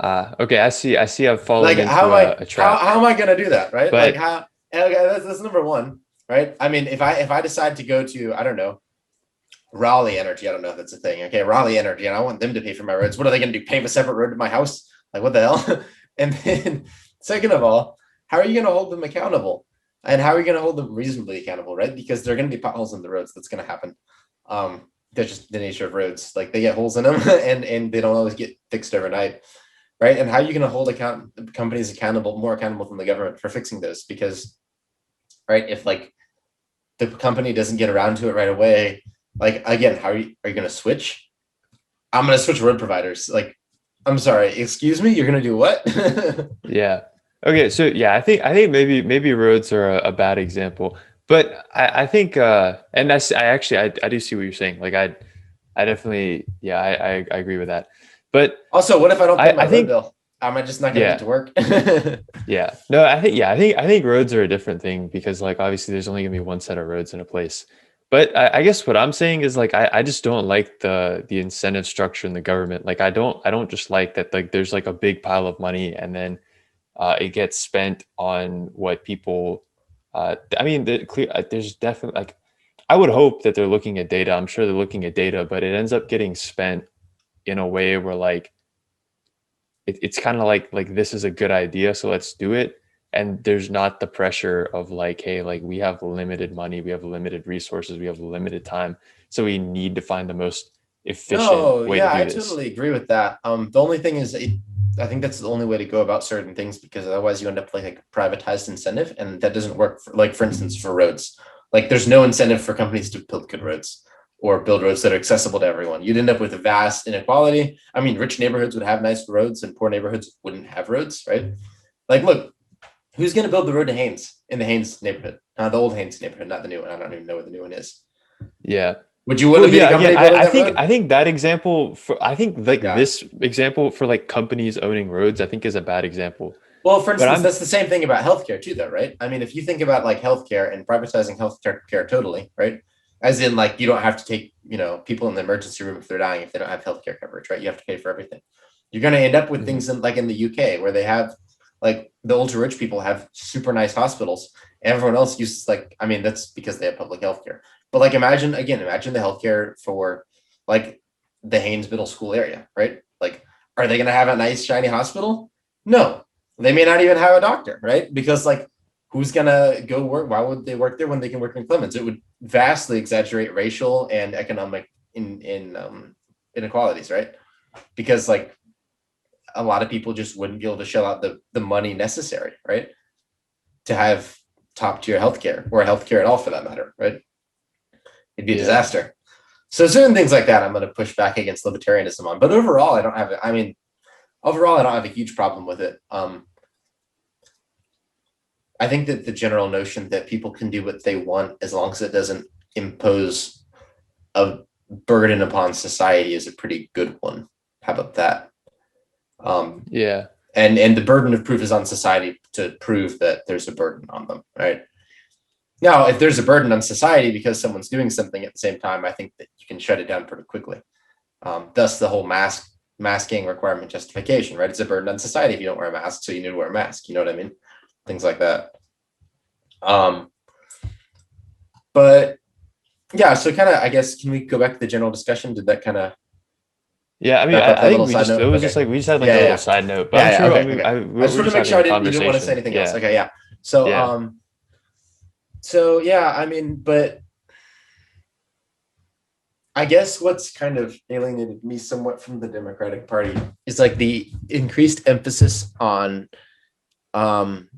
Speaker 1: Okay, I see I've fallen
Speaker 2: Like how
Speaker 1: into
Speaker 2: am I
Speaker 1: a
Speaker 2: how
Speaker 1: trap.
Speaker 2: how am I gonna do that, right? Like
Speaker 1: But
Speaker 2: how okay, that's number one, right? I mean, if I decide to go to, I don't know, Raleigh Energy. I don't know if that's a thing. Okay, Raleigh Energy, and I want them to pay for my roads. What are they going to do? Pave a separate road to my house? Like, what the hell? And then, second of all, how are you going to hold them accountable? And how are you going to hold them reasonably accountable, right? Because there are going to be potholes in the roads. That's going to happen. That's just the nature of roads. Like, they get holes in them, and they don't always get fixed overnight, right? And how are you going to hold companies accountable, more accountable than the government for fixing those? Because, right, if like the company doesn't get around to it right away, like again, how are you going to switch? I'm going to switch road providers. Like, I'm sorry, excuse me, you're going to do what?
Speaker 1: yeah. Okay, so yeah, I think maybe roads are a bad example, but I think and I actually I do see what you're saying. Like, I definitely, yeah, I agree with that. But
Speaker 2: Also, what if I don't pay my
Speaker 1: I
Speaker 2: road
Speaker 1: think,
Speaker 2: bill? Am I just not going to get
Speaker 1: yeah,
Speaker 2: to work?
Speaker 1: yeah. No, I think, yeah, I think roads are a different thing because, like, obviously there's only gonna be one set of roads in a place. But I guess what I'm saying is, like, I just don't like the incentive structure in the government. Like, I don't just like that, like there's like a big pile of money and then it gets spent on what people. I mean, there's definitely, like, I would hope that they're looking at data. I'm sure they're looking at data, but it ends up getting spent in a way where, like, it's kind of like this is a good idea, so let's do it. And there's not the pressure of like, hey, like, we have limited money, we have limited resources, we have limited time, so we need to find the most efficient
Speaker 2: No,
Speaker 1: way to
Speaker 2: yeah, I
Speaker 1: do this.
Speaker 2: totally agree with that. The only thing is, I think that's the only way to go about certain things, because otherwise you end up like a privatized incentive, and that doesn't work. Like, for instance, for roads, like there's no incentive for companies to build good roads or build roads that are accessible to everyone. You'd end up with a vast inequality. I mean, rich neighborhoods would have nice roads, and poor neighborhoods wouldn't have roads, right? Like, look, who's going to build the road to Haynes in the Haynes neighborhood? The old Haynes neighborhood, not the new one. I don't even know where the new one is.
Speaker 1: Yeah.
Speaker 2: Would you want
Speaker 1: Well,
Speaker 2: to be the
Speaker 1: yeah, again,
Speaker 2: company
Speaker 1: I,
Speaker 2: building
Speaker 1: I
Speaker 2: that
Speaker 1: think
Speaker 2: road?
Speaker 1: I think that example for I think like
Speaker 2: Yeah.
Speaker 1: this example for like companies owning roads, I think is a bad example.
Speaker 2: Well, for
Speaker 1: But
Speaker 2: instance,
Speaker 1: I'm
Speaker 2: that's the same thing about healthcare too, though, right? I mean, if you think about like healthcare and privatizing healthcare care totally, right? As in, like, you don't have to take, people in the emergency room if they're dying, if they don't have healthcare coverage, right? You have to pay for everything. You're going to end up with
Speaker 1: Mhm.
Speaker 2: things in, like in the UK, where they have Like the ultra rich people have super nice hospitals. Everyone else uses like, I mean, that's because they have public healthcare. But like imagine the healthcare for like the Haynes Middle School area, right? Like, are they gonna have a nice shiny hospital? No. They may not even have a doctor, right? Because like who's gonna go work? Why would they work there when they can work in Clemens? It would vastly exaggerate racial and economic inequalities, right? Because like a lot of people just wouldn't be able to shell out the money necessary, right, to have top tier healthcare or healthcare at all for that matter, right? It'd be a
Speaker 1: Yeah.
Speaker 2: disaster. So certain things like that, I'm going to push back against libertarianism on. But overall, I don't have. I mean, overall, I don't have a huge problem with it. I think that the general notion that people can do what they want as long as it doesn't impose a burden upon society is a pretty good one. How about that?
Speaker 1: Yeah.
Speaker 2: And the burden of proof is on society to prove that there's a burden on them, right? Now, if there's a burden on society because someone's doing something at the same time, I think that you can shut it down pretty quickly. Thus, the whole masking requirement justification, right? It's a burden on society if you don't wear a mask, so you need to wear a mask. You know what I mean? Things like that. But yeah, so kind of, I guess, can we go back to the general discussion? Did that kind of
Speaker 1: Yeah, I mean,
Speaker 2: wrap up
Speaker 1: I
Speaker 2: that
Speaker 1: think
Speaker 2: little side note?
Speaker 1: it was
Speaker 2: Okay.
Speaker 1: just like we just had like
Speaker 2: Yeah,
Speaker 1: a
Speaker 2: yeah,
Speaker 1: little
Speaker 2: yeah.
Speaker 1: side note, but
Speaker 2: Yeah,
Speaker 1: I'm
Speaker 2: yeah.
Speaker 1: sure
Speaker 2: Okay,
Speaker 1: we
Speaker 2: okay. I just
Speaker 1: we're
Speaker 2: want to
Speaker 1: just
Speaker 2: make
Speaker 1: having
Speaker 2: sure
Speaker 1: a
Speaker 2: you didn't want to say
Speaker 1: conversation.
Speaker 2: anything else.
Speaker 1: Yeah,
Speaker 2: Okay, yeah. So,
Speaker 1: yeah,
Speaker 2: yeah, I mean, but I guess what's kind of alienated me somewhat from the Democratic Party is like the increased emphasis on, um,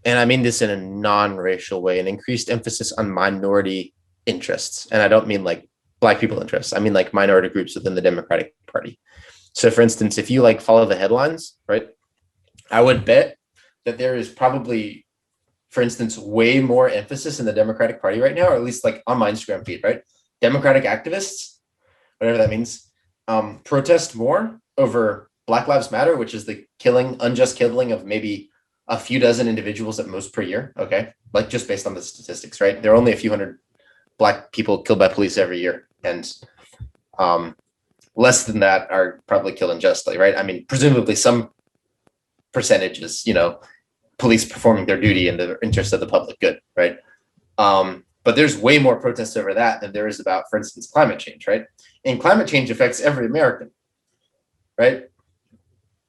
Speaker 2: and I mean this in a non-racial way, an increased emphasis on minority interests. And I don't mean like Black people interests. I mean like minority groups within the Democratic Party. So for instance, if you like follow the headlines, right, I would bet that there is probably, for instance, way more emphasis in the Democratic Party right now, or at least like on my Instagram feed, right? Democratic activists, whatever that means, protest more over Black Lives Matter, which is the unjust killing of maybe a few dozen individuals at most per year. Okay. Like just based on the statistics, right? There are only a few hundred Black people killed by police every year. And less than that are probably killed unjustly, right? I mean, presumably some percentages, police performing their duty in the interest of the public good, right? But there's way more protests over that than there is about, for instance, climate change, right? And climate change affects every American, right?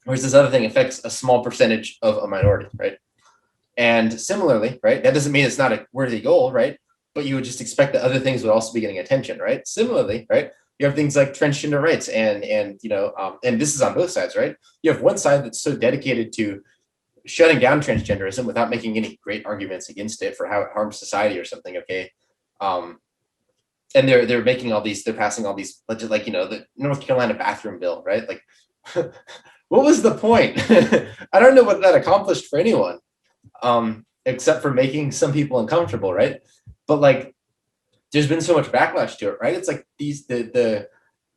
Speaker 2: Whereas this other thing affects a small percentage of a minority, right? And similarly, right, that doesn't mean it's not a worthy goal, right? But you would just expect that other things would also be getting attention, right? Similarly, right, you have things like transgender rights and and this is on both sides, right? You have one side that's so dedicated to shutting down transgenderism without making any great arguments against it for how it harms society or something, okay? And they're making all these, they're passing all these, like the North Carolina bathroom bill, right? Like, what was the point? I don't know what that accomplished for anyone, except for making some people uncomfortable, right? But like, there's been so much backlash to it, right? It's like the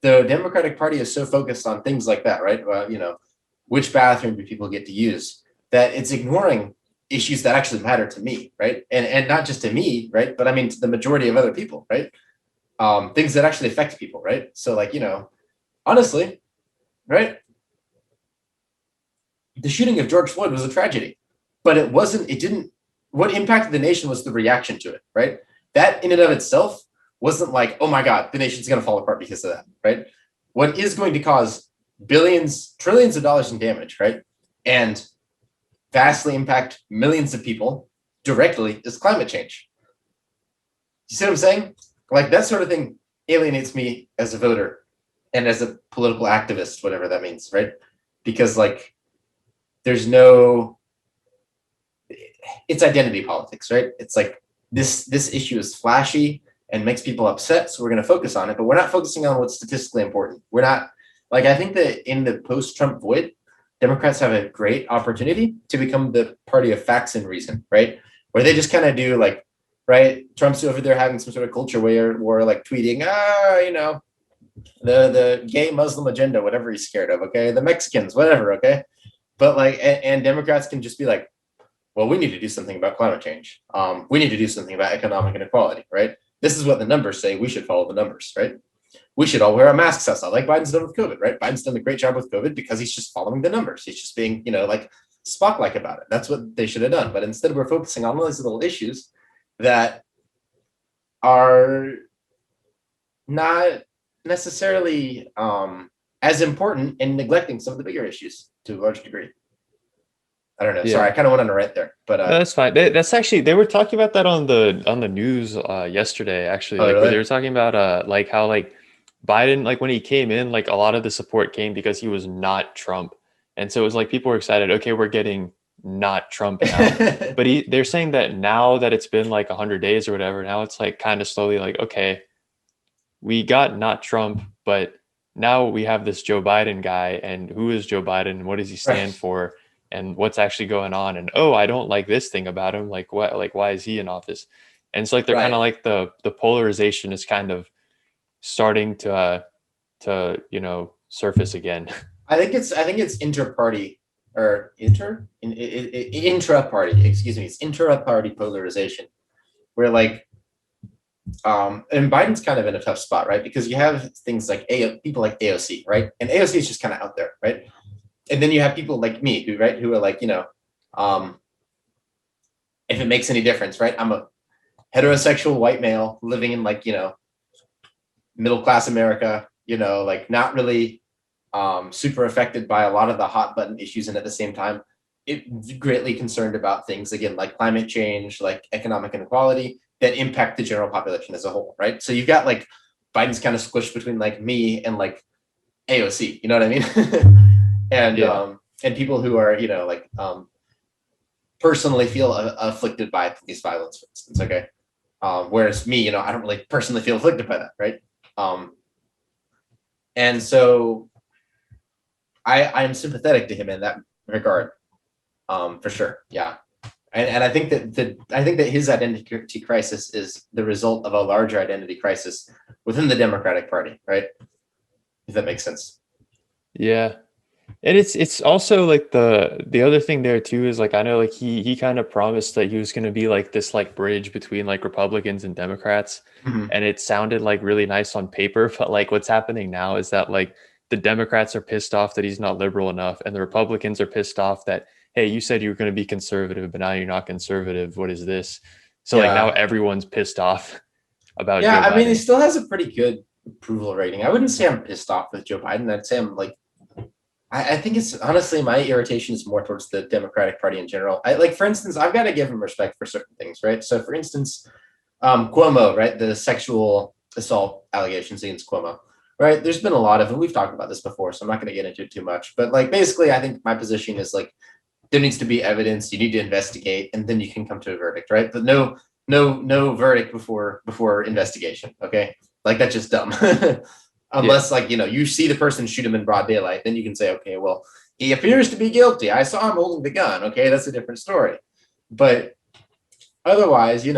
Speaker 2: Democratic Party is so focused on things like that, right? Which bathroom do people get to use, that it's ignoring issues that actually matter to me, right? And not just to me, right? But I mean to the majority of other people, right? Things that actually affect people, right? So like, honestly, right? The shooting of George Floyd was a tragedy, but what impacted the nation was the reaction to it, right? That in and of itself wasn't like, oh my God, the nation's going to fall apart because of that, right? What is going to cause billions, trillions of dollars in damage, right? And vastly impact millions of people directly is climate change. You see what I'm saying? Like that sort of thing alienates me as a voter and as a political activist, whatever that means, right? Because like there's no, it's identity politics, right? It's like this issue is flashy and makes people upset, so we're going to focus on it, but we're not focusing on what's statistically important. We're not, like, I think that in the post-Trump void, Democrats have a great opportunity to become the party of facts and reason, right? Where they just kind of do like, right? Trump's over there having some sort of culture war, like tweeting, the gay Muslim agenda, whatever he's scared of, okay? The Mexicans, whatever, okay? But like, and Democrats can just be like, well, we need to do something about climate change. We need to do something about economic inequality, right? This is what the numbers say. We should follow the numbers, right? we should all wear our masks outside, like Biden's done with COVID, right? Biden's done a great job with COVID because he's just following the numbers. He's just being, like Spock-like about it. That's what they should have done. But instead, we're focusing on all these little issues that are not necessarily as important, and neglecting some of the bigger issues to a large degree. I don't know.
Speaker 1: Yeah.
Speaker 2: Sorry, I kind of went on a rant there, but
Speaker 1: No, that's fine. That's actually they were talking about that on the news yesterday, actually,
Speaker 2: oh,
Speaker 1: like where they
Speaker 2: really?
Speaker 1: were talking about like how like Biden, like when he came in, like a lot of the support came because he was not Trump. And so it was like people were excited, okay, we're getting not Trump now. But they're saying that now that it's been like 100 days or whatever, now it's like kind of slowly like, okay, we got not Trump, but now we have this Joe Biden guy, and who is Joe Biden? What does he stand
Speaker 2: Right.
Speaker 1: for? And what's actually going on? And oh, I don't like this thing about him. Like what? Like why is he in office? And it's like they're kind
Speaker 2: Right.
Speaker 1: of like the polarization is kind of starting to surface again.
Speaker 2: I think it's inter-party or intra-party. Excuse me. It's intra-party polarization, where like and Biden's kind of in a tough spot, right? Because you have things like people like AOC, right? And AOC is just kind of out there, right? And then you have people like me who are like, if it makes any difference, right? I'm a heterosexual white male living in like, middle class America, like not really super affected by a lot of the hot button issues, and at the same time, it greatly concerned about things again like climate change, like economic inequality that impact the general population as a whole, right? So you've got like Biden's kind of squished between like me and like AOC, you know what I mean? and
Speaker 1: Yeah.
Speaker 2: and people who are like personally feel afflicted by police violence, for instance. Okay, whereas me, I don't really personally feel afflicted by that, right? And so I'm sympathetic to him in that regard, for sure. Yeah, and I think that his identity crisis is the result of a larger identity crisis within the Democratic Party, right? If that makes sense.
Speaker 1: Yeah. And it's also like the other thing there too is like I know like he kind of promised that he was going to be like this like bridge between like Republicans and Democrats,
Speaker 2: Mm-hmm.
Speaker 1: and it sounded like really nice on paper, but like what's happening now is that like the Democrats are pissed off that he's not liberal enough, and the Republicans are pissed off that hey, you said you were going to be conservative, but now you're not conservative. What is this? So like now
Speaker 2: Yeah,
Speaker 1: everyone's pissed off about
Speaker 2: yeah.
Speaker 1: Joe
Speaker 2: I mean, he
Speaker 1: Biden.
Speaker 2: still has a pretty good approval rating. I wouldn't say I'm pissed off with Joe Biden. I'd say I'm like I think it's honestly my irritation is more towards the Democratic Party in general. Like, for instance, I've got to give him respect for certain things, right? So, for instance, Cuomo, right, the sexual assault allegations against Cuomo, right? There's been a lot of, and we've talked about this before, so I'm not going to get into it too much. But like, basically, I think my position is like there needs to be evidence. You need to investigate, and then you can come to a verdict, right? But no verdict before investigation. Okay, like that's just dumb.
Speaker 1: Yeah.
Speaker 2: Unless like you see the person shoot him in broad daylight, then you can say, okay, well, he appears to be guilty. I saw him holding the gun. Okay, that's a different story. But otherwise, you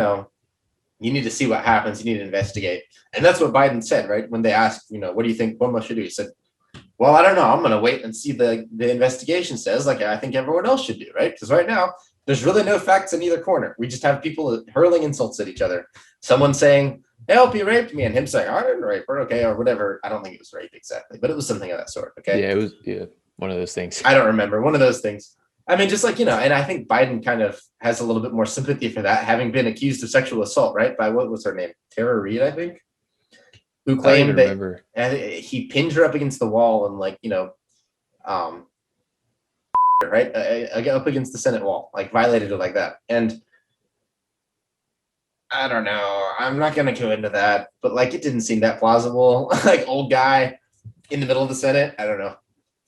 Speaker 2: need to see what happens. You need to investigate, and that's what Biden said, right? When they asked, what do you think Cuomo should do? He said, well, I don't know. I'm going to wait and see the investigation says, like I think everyone else should do, right? Because right now there's really no facts in either corner. We just have people hurling insults at each other. Someone saying, help, he raped me, and him saying, I didn't rape her, okay, or whatever. I don't think it was rape exactly, but it was something of that sort, okay?
Speaker 1: Yeah, it was one of those things.
Speaker 2: I don't remember. One of those things. I mean, just like, and I think Biden kind of has a little bit more sympathy for that, having been accused of sexual assault, right? By what was her name? Tara Reid, I think, who
Speaker 1: I don't even
Speaker 2: claimed that
Speaker 1: remember.
Speaker 2: he pinned her up against the wall and like, um, right, up against the Senate wall, like violated it like that. And I don't know. I'm not gonna go into that, but like it didn't seem that plausible. Like old guy in the middle of the Senate. I don't know.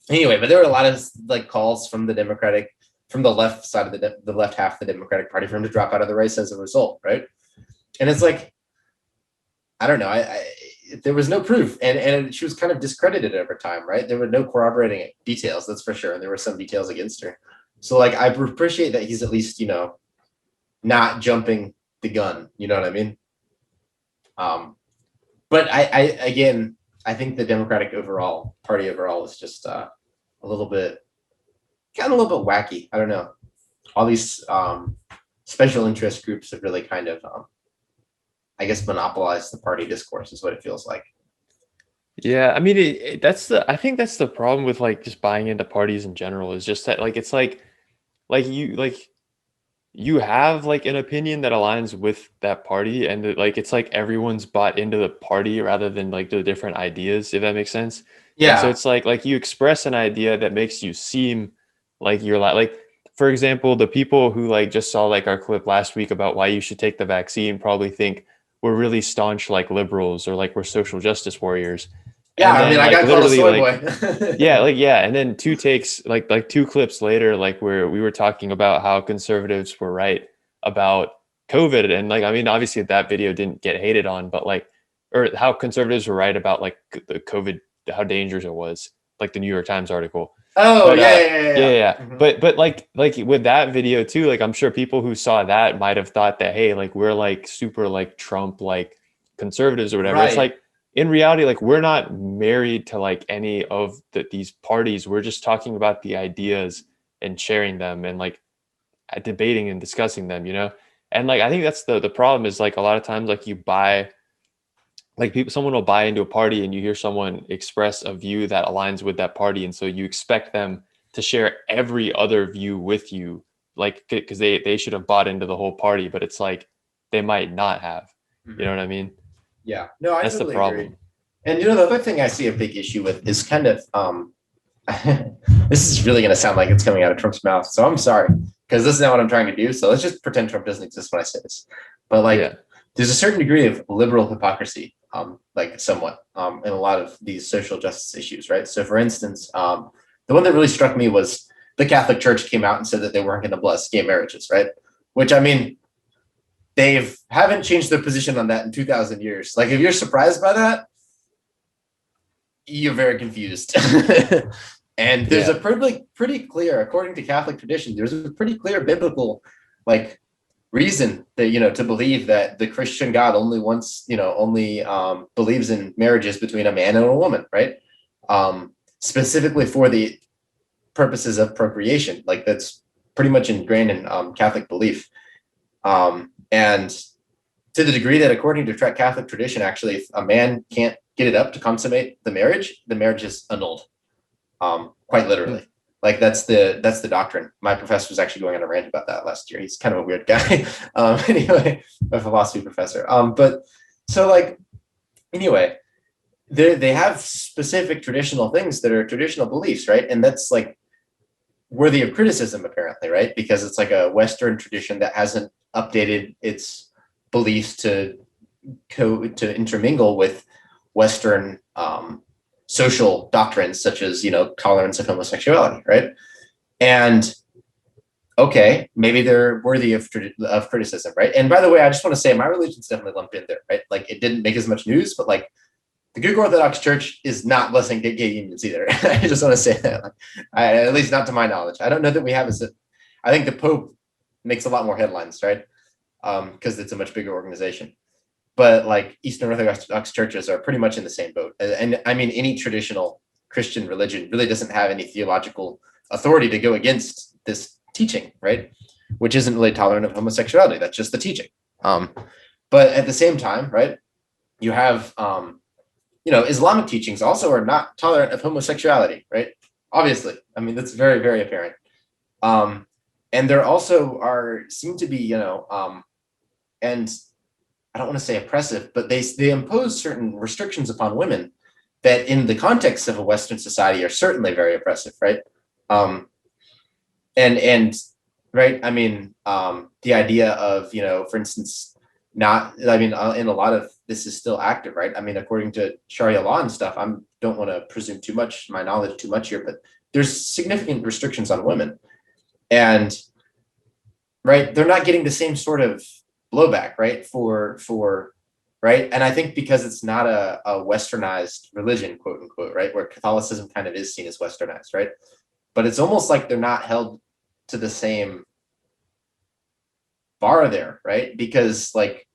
Speaker 2: Anyway, but there were a lot of like calls from from the left side of the left half of the Democratic Party for him to drop out of the race as a result, right? And it's like I don't know. There was no proof, and she was kind of discredited over time, right? There were no corroborating details, that's for sure, and there were some details against her. So like I appreciate that he's at least not jumping the gun. You know what I mean? But I again, I think the Democratic Party overall is just a little bit, kind of a little bit wacky. I don't know. All these special interest groups have really kind of, I guess, monopolized the party discourse, is what it feels like.
Speaker 1: Yeah, I mean, I think that's the problem with like just buying into parties in general is just that like it's like you have like an opinion that aligns with that party, and like it's like everyone's bought into the party rather than like the different ideas, if that makes sense. And so
Speaker 2: Yeah.
Speaker 1: it's like you express an idea that makes you seem like you're like for example, the people who like just saw like our clip last week about why you should take the vaccine probably think we're really staunch like liberals or like we're social justice warriors.
Speaker 2: Yeah,
Speaker 1: And
Speaker 2: I mean,
Speaker 1: then
Speaker 2: I
Speaker 1: like
Speaker 2: got called a
Speaker 1: literally
Speaker 2: soy
Speaker 1: like
Speaker 2: boy.
Speaker 1: yeah, and then two takes like two clips later, like where we were talking about how conservatives were right about COVID, and like I mean, obviously that video didn't get hated on, but like, or how conservatives were right about like the COVID, how dangerous it was, like the New York Times article.
Speaker 2: Oh,
Speaker 1: But
Speaker 2: yeah, yeah, yeah,
Speaker 1: yeah,
Speaker 2: yeah.
Speaker 1: yeah,
Speaker 2: Mhm.
Speaker 1: but like with that video too, like I'm sure people who saw that might have thought that hey, like we're like super like Trump like conservatives or whatever. It's
Speaker 2: Right.
Speaker 1: like in reality, like we're not married to like any of these parties. We're just talking about the ideas and sharing them and like debating and discussing them, you know? And like I think that's the problem is like a lot of times like you buy like people someone will buy into a party and you hear someone express a view that aligns with that party and so you expect them to share every other view with you like because they should have bought into the whole party, but it's like they might not have. You know
Speaker 2: Mhm.
Speaker 1: what I mean?
Speaker 2: Yeah. No, I
Speaker 1: That's the
Speaker 2: totally agree.
Speaker 1: problem.
Speaker 2: And the other thing I see a big issue with is kind of this is really going to sound like it's coming out of Trump's mouth. So I'm sorry because this is not what I'm trying to do. So let's just pretend Trump doesn't exist when I say this. But like,
Speaker 1: Yeah.
Speaker 2: there's a certain degree of liberal hypocrisy, like somewhat, in a lot of these social justice issues, right? So for instance, the one that really struck me was the Catholic Church came out and said that they weren't going to bless gay marriages, right? Which I mean, they haven't changed their position on that in 2,000 years. Like, if you're surprised by that, you're very confused. And there's a
Speaker 1: Yeah.
Speaker 2: pretty clear, according to Catholic tradition, there's a pretty clear biblical like reason that to believe that the Christian God only wants only believes in marriages between a man and a woman, right? Specifically for the purposes of procreation, like that's pretty much ingrained in Catholic belief. And to the degree that, according to Catholic tradition, actually, if a man can't get it up to consummate the marriage is annulled. Quite
Speaker 1: Hmm.
Speaker 2: literally. Like that's the doctrine. My professor was actually going on a rant about that last year. He's kind of a weird guy. Anyway, a philosophy professor. But so like anyway, they have specific traditional things that are traditional beliefs, right? And that's like worthy of criticism, apparently, right? Because it's like a Western tradition that hasn't updated its beliefs to intermingle with Western social doctrines, such as tolerance of homosexuality, right? And okay, maybe they're worthy of criticism, right? And by the way, I just want to say my religion's definitely lumped in there, right? Like it didn't make as much news, but like the Greek Orthodox Church is not blessing gay unions either. I just want to say that, like, at least not to my knowledge. I don't know that we have as I think the Pope makes a lot more headlines, right? Because it's a much bigger organization. But like Eastern Orthodox churches are pretty much in the same boat. And I mean, any traditional Christian religion really doesn't have any theological authority to go against this teaching, right? Which isn't really tolerant of homosexuality. That's just the teaching. Um, but at the same time, right, you have Islamic teachings also are not tolerant of homosexuality, right? Obviously, I mean that's very, very apparent. Um, and there also are seem to be, and I don't want to say oppressive, but they impose certain restrictions upon women that, in the context of a Western society, are certainly very oppressive, right? Um, and right, I mean, the idea of for instance, not, I mean, in a lot of this is still active, right? I mean, according to Sharia law and stuff, I don't want to presume too much my knowledge too much here, but there's significant restrictions on women, and right, they're not getting the same sort of blowback, right? For right, and I think because it's not a westernized religion, quote unquote, right, where Catholicism kind of is seen as westernized, right? But it's almost like they're not held to the same bar there, right? Because like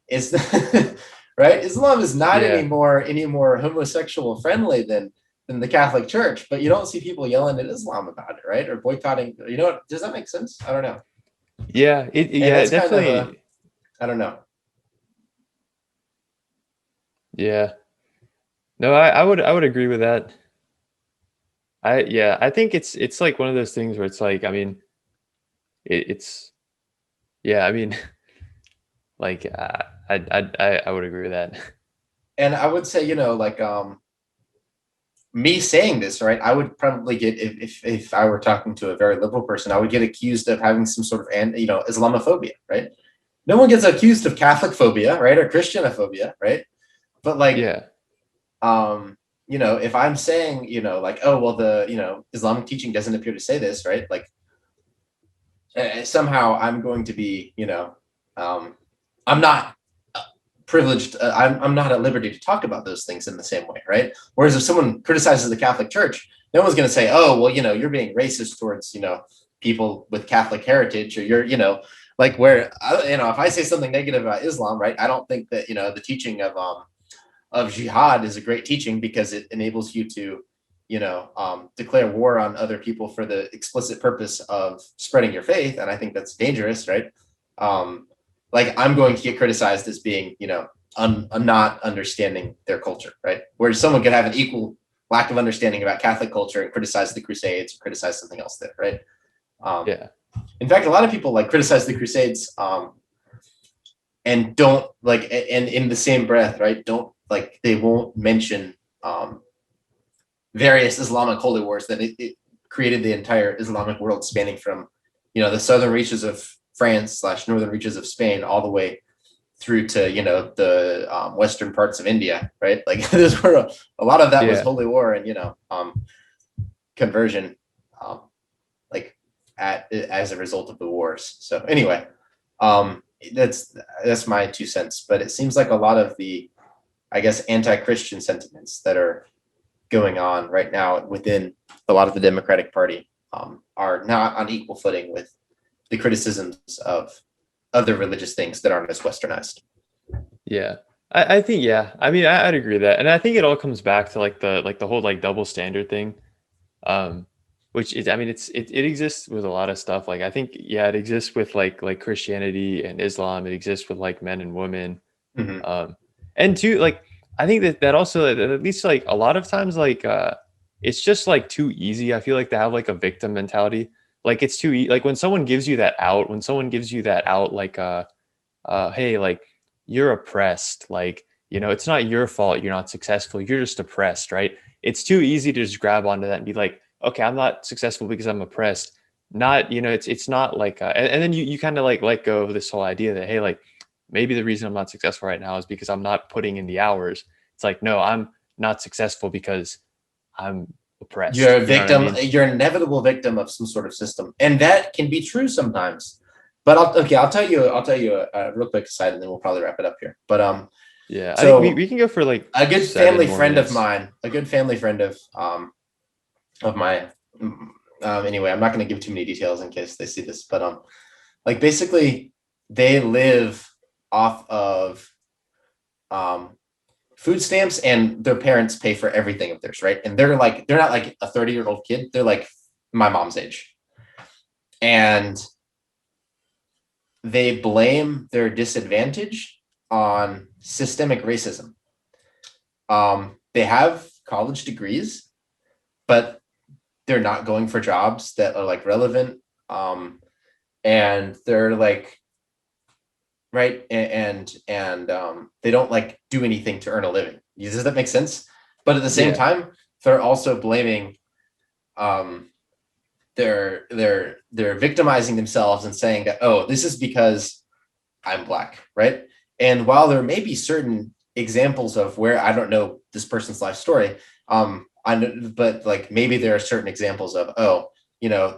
Speaker 2: it's right, Islam is not
Speaker 1: Yeah.
Speaker 2: any more homosexual friendly than the Catholic Church, but you don't see people yelling at Islam about it, right? Or boycotting. Does that make sense? I don't know.
Speaker 1: Yeah.
Speaker 2: And
Speaker 1: Yeah, it
Speaker 2: that's kind of a,
Speaker 1: definitely.
Speaker 2: I don't know.
Speaker 1: Yeah. No, I would agree with that. I think it's like one of those things where it's like, I mean, it's yeah, I mean, like I would agree with that.
Speaker 2: And I would say, like me saying this, right? I would probably get if I were talking to a very liberal person, I would get accused of having some sort of Islamophobia, right? No one gets accused of Catholic phobia, right, or Christianophobia, right? But like,
Speaker 1: Yeah.
Speaker 2: if I'm saying, like, oh well, the Islamic teaching doesn't appear to say this, right? Like, somehow I'm going to be, I'm not privileged. I'm not at liberty to talk about those things in the same way, right? Whereas if someone criticizes the Catholic Church, no one's going to say, oh well, you're being racist towards people with Catholic heritage, or you're like where if I say something negative about Islam, right? I don't think that the teaching of jihad is a great teaching because it enables you to declare war on other people for the explicit purpose of spreading your faith, and I think that's dangerous, right? Like I'm going to get criticized as being not understanding their culture, right? Whereas someone could have an equal lack of understanding about Catholic culture and criticize the Crusades or criticize something else there, right?
Speaker 1: Yeah.
Speaker 2: In fact, a lot of people like criticize the Crusades and don't like, and in the same breath, right? Don't like, they won't mention various Islamic holy wars that it created the entire Islamic world, spanning from the southern reaches of France / northern reaches of Spain all the way through to the western parts of India, right? Like there's where a lot of that was
Speaker 1: Yeah.
Speaker 2: holy war and conversion, like as a result of the wars. So anyway, that's my 2 cents. But it seems like a lot of the, I guess, anti-Christian sentiments that are going on right now within a lot of the Democratic Party are not on equal footing with the criticisms of other religious things that aren't as westernized.
Speaker 1: Yeah. I think, yeah. I mean, I'd agree with that. And I think it all comes back to like the whole like double standard thing. Um, which is, I mean, it exists with a lot of stuff. Like I think, yeah, it exists with like Christianity and Islam. It exists with like men and women.
Speaker 2: Mm-hmm.
Speaker 1: Um, and two, like I think that also at least like a lot of times it's just like too easy. I feel like to have like a victim mentality. Like it's too like when someone gives you that out, like hey, like you're oppressed, like it's not your fault you're not successful, you're just oppressed, right? It's too easy to just grab onto that and be like, okay, I'm not successful because I'm oppressed. Not, it's not like and then you kind of like let go of this whole idea that, hey, like maybe the reason I'm not successful right now is because I'm not putting in the hours. It's like, no, I'm not successful because I'm
Speaker 2: You're
Speaker 1: oppressed,
Speaker 2: a
Speaker 1: you know what I
Speaker 2: victim.
Speaker 1: mean?
Speaker 2: You're an inevitable victim of some sort of system, and that can be true sometimes. But I'll tell you. I'll tell you a real quick aside, and then we'll probably wrap it up here. But
Speaker 1: Yeah, I think we,
Speaker 2: so
Speaker 1: we can go for like
Speaker 2: a good
Speaker 1: 7
Speaker 2: family
Speaker 1: more
Speaker 2: friend of
Speaker 1: minutes.
Speaker 2: mine, a good family friend of my anyway, I'm not going to give too many details in case they see this, but like basically they live off of um food stamps, and their parents pay for everything of theirs, right? And they're not like a 30-year-old kid, they're like my mom's age, and they blame their disadvantage on systemic racism. They have college degrees, but they're not going for jobs that are like relevant, and they're like, right, and they don't like do anything to earn a living. Does that make sense? But at the same
Speaker 1: Yeah.
Speaker 2: time, they're also blaming, um they're victimizing themselves and saying that, oh, this is because I'm black, right? And while there may be certain examples of where, I don't know this person's life story, I know, but like maybe there are certain examples of, oh,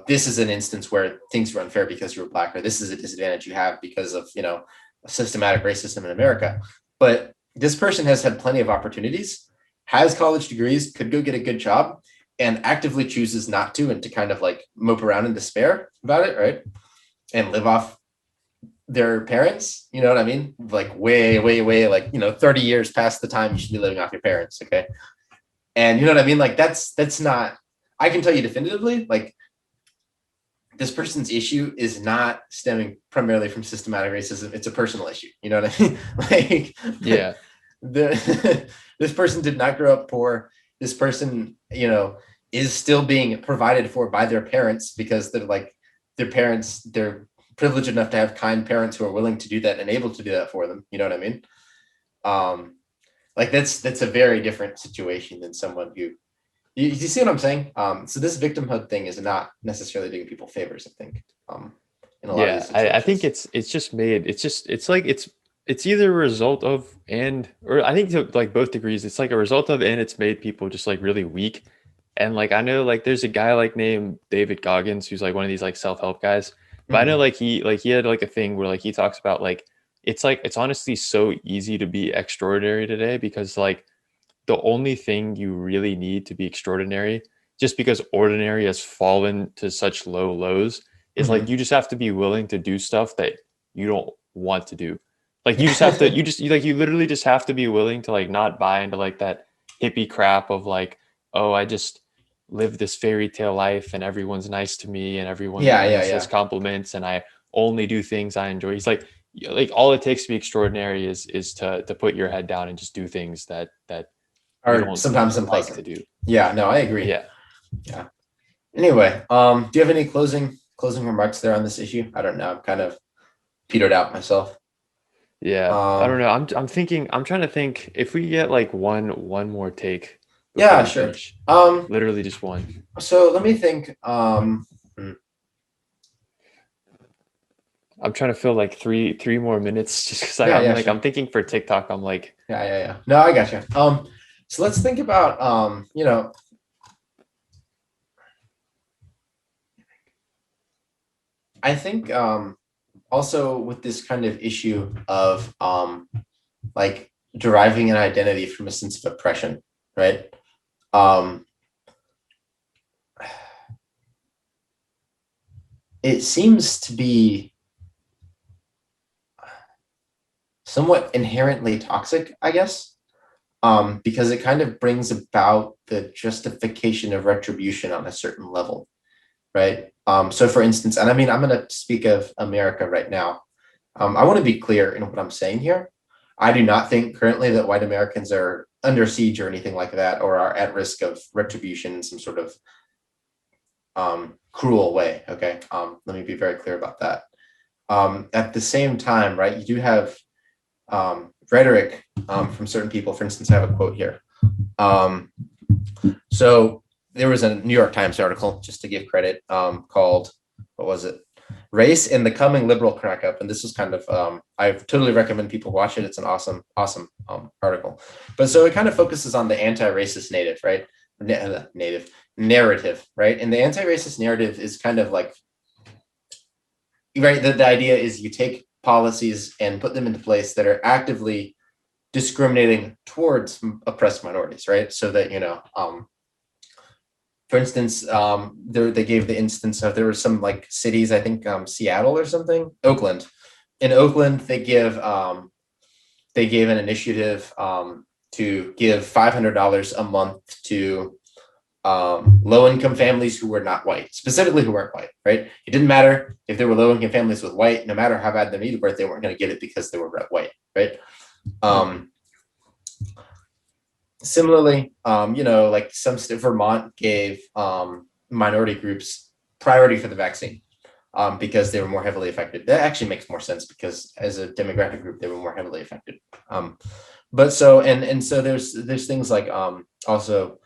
Speaker 2: this is an instance where things were unfair because you were black, or this is a disadvantage you have because of systematic racism in America. But this person has had plenty of opportunities, has college degrees, could go get a good job, and actively chooses not to, and to kind of like mope around in despair about it, right? And live off their parents, you know what I mean? Like way, way, way, like 30 years past the time you should be living off your parents, okay? And you know what I mean? Like that's not, I can tell you definitively, like this person's issue is not stemming primarily from systematic racism. It's a personal issue. You know what I mean? Like
Speaker 1: Yeah.
Speaker 2: the this person did not grow up poor. This person, is still being provided for by their parents because they're like their parents, they're privileged enough to have kind parents who are willing to do that and able to do that for them. You know what I mean? Um, like that's a very different situation than someone who you see what I'm saying? So this victimhood thing is not necessarily doing people favors, I think, in a lot of these
Speaker 1: Yeah, I think
Speaker 2: situations.
Speaker 1: it's just made it's like it's either a result of and or I think to like both degrees, it's like a result of and it's made people just like really weak. And like I know like there's a guy like named David Goggins who's like one of these like self-help guys. But I know
Speaker 2: Mhm.
Speaker 1: like he had like a thing where like he talks about like it's honestly so easy to be extraordinary today because like the only thing you really need to be extraordinary, just because ordinary has fallen to such low lows, is like
Speaker 2: Mhm.
Speaker 1: you just have to be willing to do stuff that you don't want to do. Like you just have to, you literally just have to be willing to like not buy into like that hippie crap of like, oh, I just live this fairy tale life and everyone's nice to me and everyone
Speaker 2: Yeah,
Speaker 1: only
Speaker 2: yeah,
Speaker 1: says
Speaker 2: yeah.
Speaker 1: compliments and I only do things I enjoy. He's like all it takes to be extraordinary is to put your head down and just do things that you
Speaker 2: Or
Speaker 1: don't
Speaker 2: sometimes
Speaker 1: like to
Speaker 2: unpleasant.
Speaker 1: do.
Speaker 2: Yeah, no, I agree.
Speaker 1: Yeah.
Speaker 2: Yeah. Anyway, do you have any closing remarks there on this issue? I don't know. I'm kind of petered out myself.
Speaker 1: Yeah. I don't
Speaker 2: Um,
Speaker 1: know. I'm thinking I'm trying to think if we get like one more take before
Speaker 2: yeah,
Speaker 1: we
Speaker 2: sure.
Speaker 1: finish.
Speaker 2: Um,
Speaker 1: Literally just one.
Speaker 2: so let me think.
Speaker 1: I'm trying to fill like three more minutes just because
Speaker 2: Yeah,
Speaker 1: I'm
Speaker 2: yeah,
Speaker 1: like I'm
Speaker 2: sure.
Speaker 1: thinking for TikTok, I'm like,
Speaker 2: Yeah, yeah, yeah. No, I got you. So let's think about I think also with this kind of issue of like deriving an identity from a sense of oppression, right? Um, it seems to be somewhat inherently toxic, I guess, because it kind of brings about the justification of retribution on a certain level, right? So, for instance, and I mean, I'm going to speak of America right now. I want to be clear in what I'm saying here. I do not think currently that white Americans are under siege or anything like that, or are at risk of retribution in some sort of cruel way. Okay, let me be very clear about that. At the same time, right, you do have rhetoric from certain people. For instance, I have a quote here. So there was a New York Times article, just to give credit, called, what was it? Race in the Coming Liberal Crack-Up. And this is kind of, I totally recommend people watch it. It's an awesome article. But so it kind of focuses on the anti-racist native, right? Native narrative, right? And the anti-racist narrative is kind of like, right, the idea is you take policies and put them into place that are actively discriminating towards oppressed minorities, right? So that, for instance, they gave the instance of there were some like cities, I think Seattle or something, Oakland. In Oakland, they gave an initiative to give $500 a month to low income families who were not white, specifically who weren't white, right? It didn't matter if they were low income families with white, no matter how bad their needs were, they weren't going to get it because they were white, right?
Speaker 1: mhm.
Speaker 2: Similarly, like some Vermont gave minority groups priority for the vaccine because they were more heavily affected. That actually makes more sense because as a demographic group, they were more heavily affected. But so and so there's things like also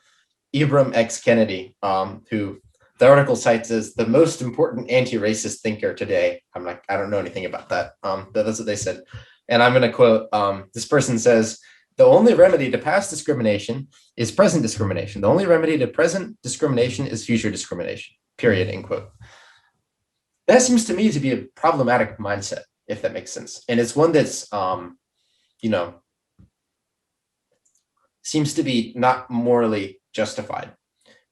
Speaker 2: Ibram X. Kennedy, who the article cites as the most important anti-racist thinker today. I'm like, I don't know anything about that. But that's what they said. And I'm going to quote, this person says, the only remedy to past discrimination is present discrimination. The only remedy to present discrimination is future discrimination, period, end quote. That seems to me to be a problematic mindset, if that makes sense. And it's one that's, you know, seems to be not morally justified.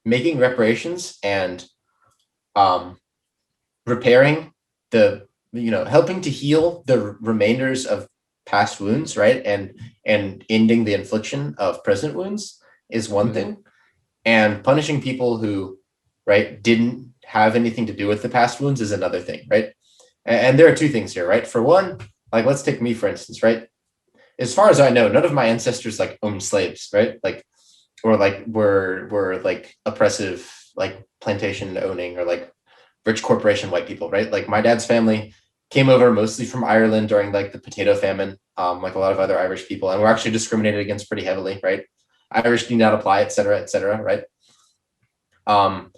Speaker 2: Making reparations and um, repairing helping to heal the remainders of past wounds, right, and ending the infliction of present wounds is one
Speaker 1: Mhm.
Speaker 2: thing, and punishing people who, right, didn't have anything to do with the past wounds is another thing, right? And there are two things here, right? For one, like let's take me for instance, right? as far as I know, none of my ancestors like owned slaves, right? Like, or like were like oppressive, like plantation owning or like rich corporation white people, right? Like my dad's family came over mostly from Ireland during like the potato famine, like a lot of other Irish people, and were actually discriminated against pretty heavily, right? Irish do not apply, et cetera, right? Um,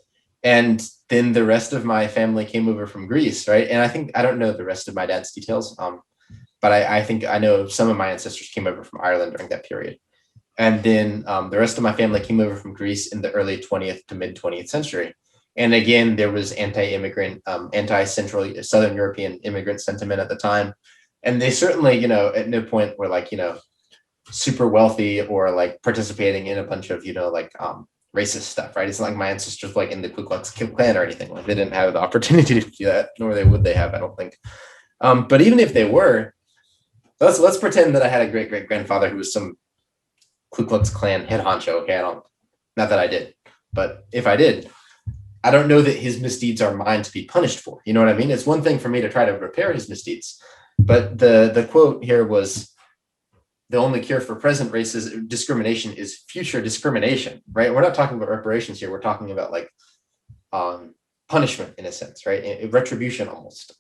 Speaker 2: and then the rest of my family came over from Greece, right? And I think I don't know the rest of my dad's details, but I think I know some of my ancestors came over from Ireland during that period. And then the rest of my family came over from Greece in the early 20th to mid 20th century. And again, there was anti-immigrant, anti-Central Southern European immigrant sentiment at the time. And they certainly, at no point were like, super wealthy or like participating in a bunch of, like racist stuff, right? It's not like my ancestors were like in the Ku Klux Klan or anything. Like they didn't have the opportunity to do that, nor would they have, I don't think. But even if they were, let's pretend that I had a great great grandfather who was some Ku Klux Klan head honcho. Okay, not that I did, but if I did, I don't know that his misdeeds are mine to be punished for. You know what I mean? It's one thing for me to try to repair his misdeeds, but the quote here was, the only cure for present racist discrimination is future discrimination, right? We're not talking about reparations here. We're talking about like punishment in a sense, right? Retribution almost.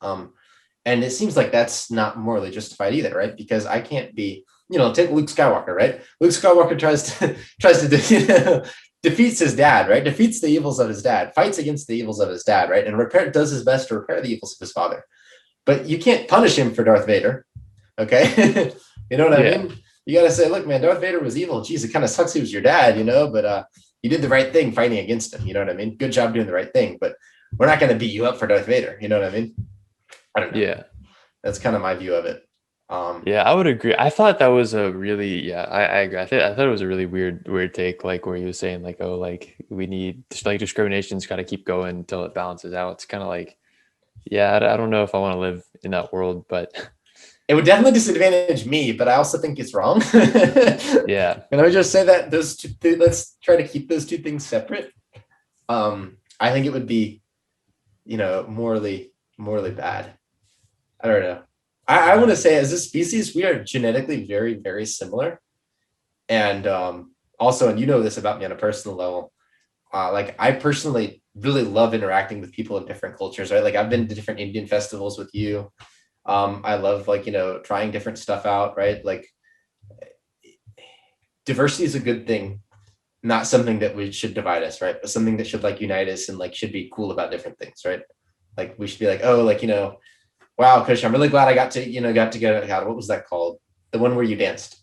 Speaker 2: And it seems like that's not morally justified either, right? Because I can't be, take Luke Skywalker, right? Luke Skywalker tries to defeats his dad, right? Defeats the evils of his dad, fights against the evils of his dad, right? And does his best to repair the evils of his father. But you can't punish him for Darth Vader, okay? You know what I mean? You got to say, look, man, Darth Vader was evil. Geez, it kind of sucks he was your dad, but you did the right thing fighting against him. You know what I mean? Good job doing the right thing. But we're not going to beat you up for Darth Vader. You know what I mean? I don't know.
Speaker 1: Yeah.
Speaker 2: That's kind of my view of it.
Speaker 1: Yeah, I would agree. I thought that was a really, I agree. I thought it was a really weird take, like where he was saying like, oh, like we need like discrimination's got to keep going until it balances out. It's kind of like, yeah, I don't know if I want to live in that world, but
Speaker 2: it would definitely disadvantage me, but I also think it's wrong.
Speaker 1: Yeah.
Speaker 2: And I would just say that those two, let's try to keep those two things separate. I think it would be, morally bad. I don't know. I want to say, as a species, we are genetically very, very similar. And also, and you know this about me on a personal level, like I personally really love interacting with people of different cultures, right? Like I've been to different Indian festivals with you. I love like, trying different stuff out, right? Like diversity is a good thing, not something that we should divide us, right? But something that should like unite us and like should be cool about different things, right? Like we should be like, oh, like, wow, Kush, I'm really glad I got to go. God, what was that called? The one where you danced.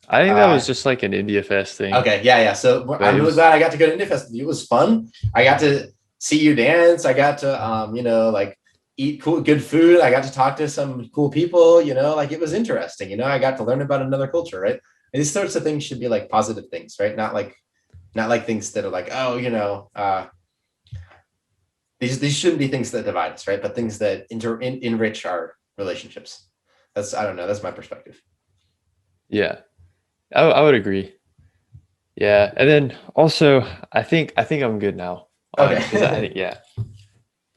Speaker 1: I think that was just like an India Fest thing.
Speaker 2: Okay, yeah. So I'm really glad I got to go to India Fest. It was fun. I got to see you dance. I got to, like eat good food. I got to talk to some cool people. Like it was interesting. I got to learn about another culture, right? And these sorts of things should be like positive things, right? Not like things that are like, oh, these shouldn't be things that divide us, right? But things that enrich our relationships. I don't know. That's my perspective.
Speaker 1: Yeah. I would agree. Yeah, and then also I think I'm good now.
Speaker 2: Okay.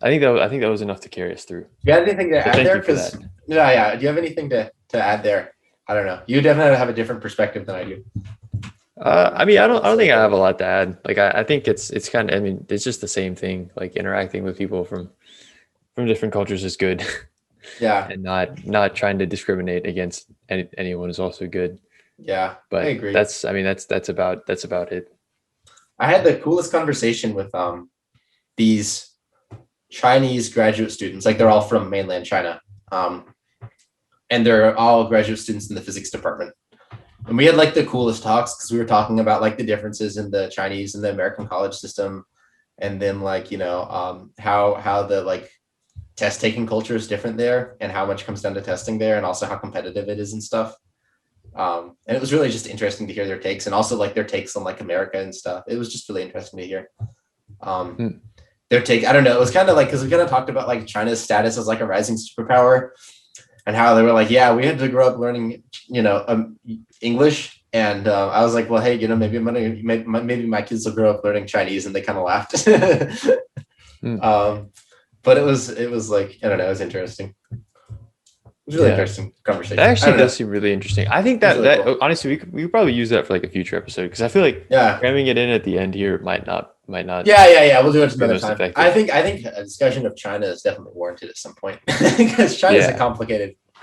Speaker 1: I think that was enough to carry us through.
Speaker 2: You got anything to add
Speaker 1: Thank
Speaker 2: there?
Speaker 1: you for that.
Speaker 2: Yeah. Do you have anything to add there? I don't know. You definitely have a different perspective than I do.
Speaker 1: I mean, I don't think I have a lot to add. Like I think it's kind of, I mean, it's just the same thing. Like interacting with people from different cultures is good.
Speaker 2: Yeah.
Speaker 1: And not trying to discriminate against anyone is also good.
Speaker 2: Yeah,
Speaker 1: but
Speaker 2: I agree.
Speaker 1: That's about it.
Speaker 2: I had the coolest conversation with these Chinese graduate students. Like they're all from mainland China, and they're all graduate students in the physics department. And we had like the coolest talks because we were talking about like the differences in the Chinese and the American college system, and then like how the like test taking culture is different there, and how much comes down to testing there, and also how competitive it is and stuff. And it was really just interesting to hear their takes, and also like their takes on like America and stuff. It was just really interesting to hear their take. I don't know. It was kind of like, because we kind of talked about like China's status as like a rising superpower, and how they were like, yeah, we had to grow up learning, English. And I was like, well, hey, maybe my kids will grow up learning Chinese, and they kind of laughed. But it was like, I don't know, it was interesting. was a really
Speaker 1: Yeah.
Speaker 2: interesting
Speaker 1: That
Speaker 2: conversation. I
Speaker 1: actually
Speaker 2: don't
Speaker 1: does
Speaker 2: know.
Speaker 1: seem really interesting. I think
Speaker 2: It was
Speaker 1: that
Speaker 2: really cool.
Speaker 1: honestly we could probably use that for like a future episode because I feel like
Speaker 2: Yeah.
Speaker 1: cramming it in at the end here might not
Speaker 2: Yeah. We'll do it
Speaker 1: be
Speaker 2: another
Speaker 1: most
Speaker 2: time. I
Speaker 1: effective.
Speaker 2: think a discussion of China is definitely warranted at some point because China is a
Speaker 1: Yeah.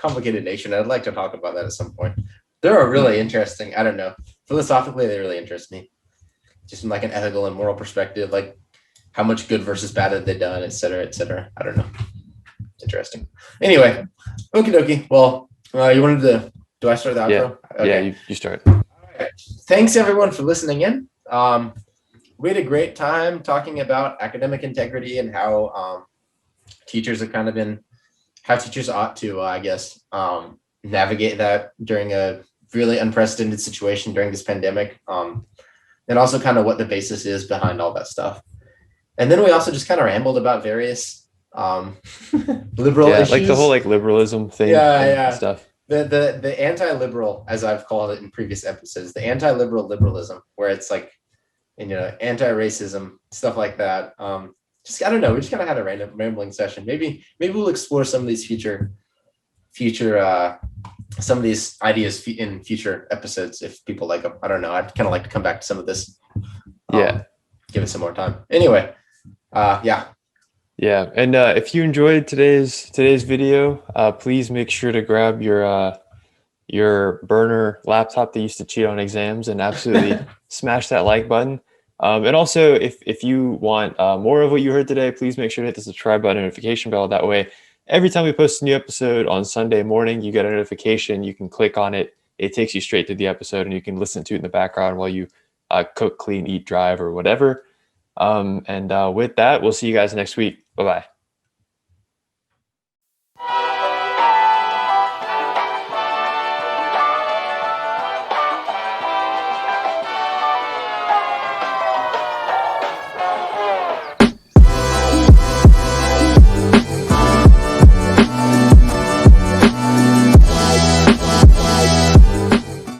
Speaker 2: complicated nation. I'd like to talk about that at some point. They're really interesting. I don't know. Philosophically, they really interest me. Just from like an ethical and moral perspective, like how much good versus bad have they done, et cetera, et cetera. I don't know. Interesting. Anyway, okie dokie. Well, you wanted to, do I start the
Speaker 1: Yeah.
Speaker 2: outro?
Speaker 1: Yeah,
Speaker 2: Okay.
Speaker 1: you start.
Speaker 2: All right. Thanks everyone for listening in. We had a great time talking about academic integrity and how teachers have kind of been, how teachers ought to, I guess, navigate that during a really unprecedented situation during this pandemic. And also kind of what the basis is behind all that stuff. And then we also just kind of rambled about various liberal
Speaker 1: Yeah,
Speaker 2: issues.
Speaker 1: like the whole like liberalism thing and stuff.
Speaker 2: The anti-liberal, as I've called it in previous episodes, the anti-liberal liberalism, where it's like, anti-racism, stuff like that. Just I don't know. We just kind of had a random rambling session. Maybe we'll explore some of these future some of these ideas in future episodes if people like them. I don't know. I'd kind of like to come back to some of this.
Speaker 1: Yeah.
Speaker 2: Give it some more time. Anyway, yeah.
Speaker 1: Yeah, and if you enjoyed today's video, please make sure to grab your burner laptop that used to cheat on exams and absolutely smash that like button. And also, if you want more of what you heard today, please make sure to hit the subscribe button, notification bell. That way, every time we post a new episode on Sunday morning, you get a notification. You can click on it. It takes you straight to the episode, and you can listen to it in the background while you cook, clean, eat, drive, or whatever. And with that, we'll see you guys next week. Bye-bye.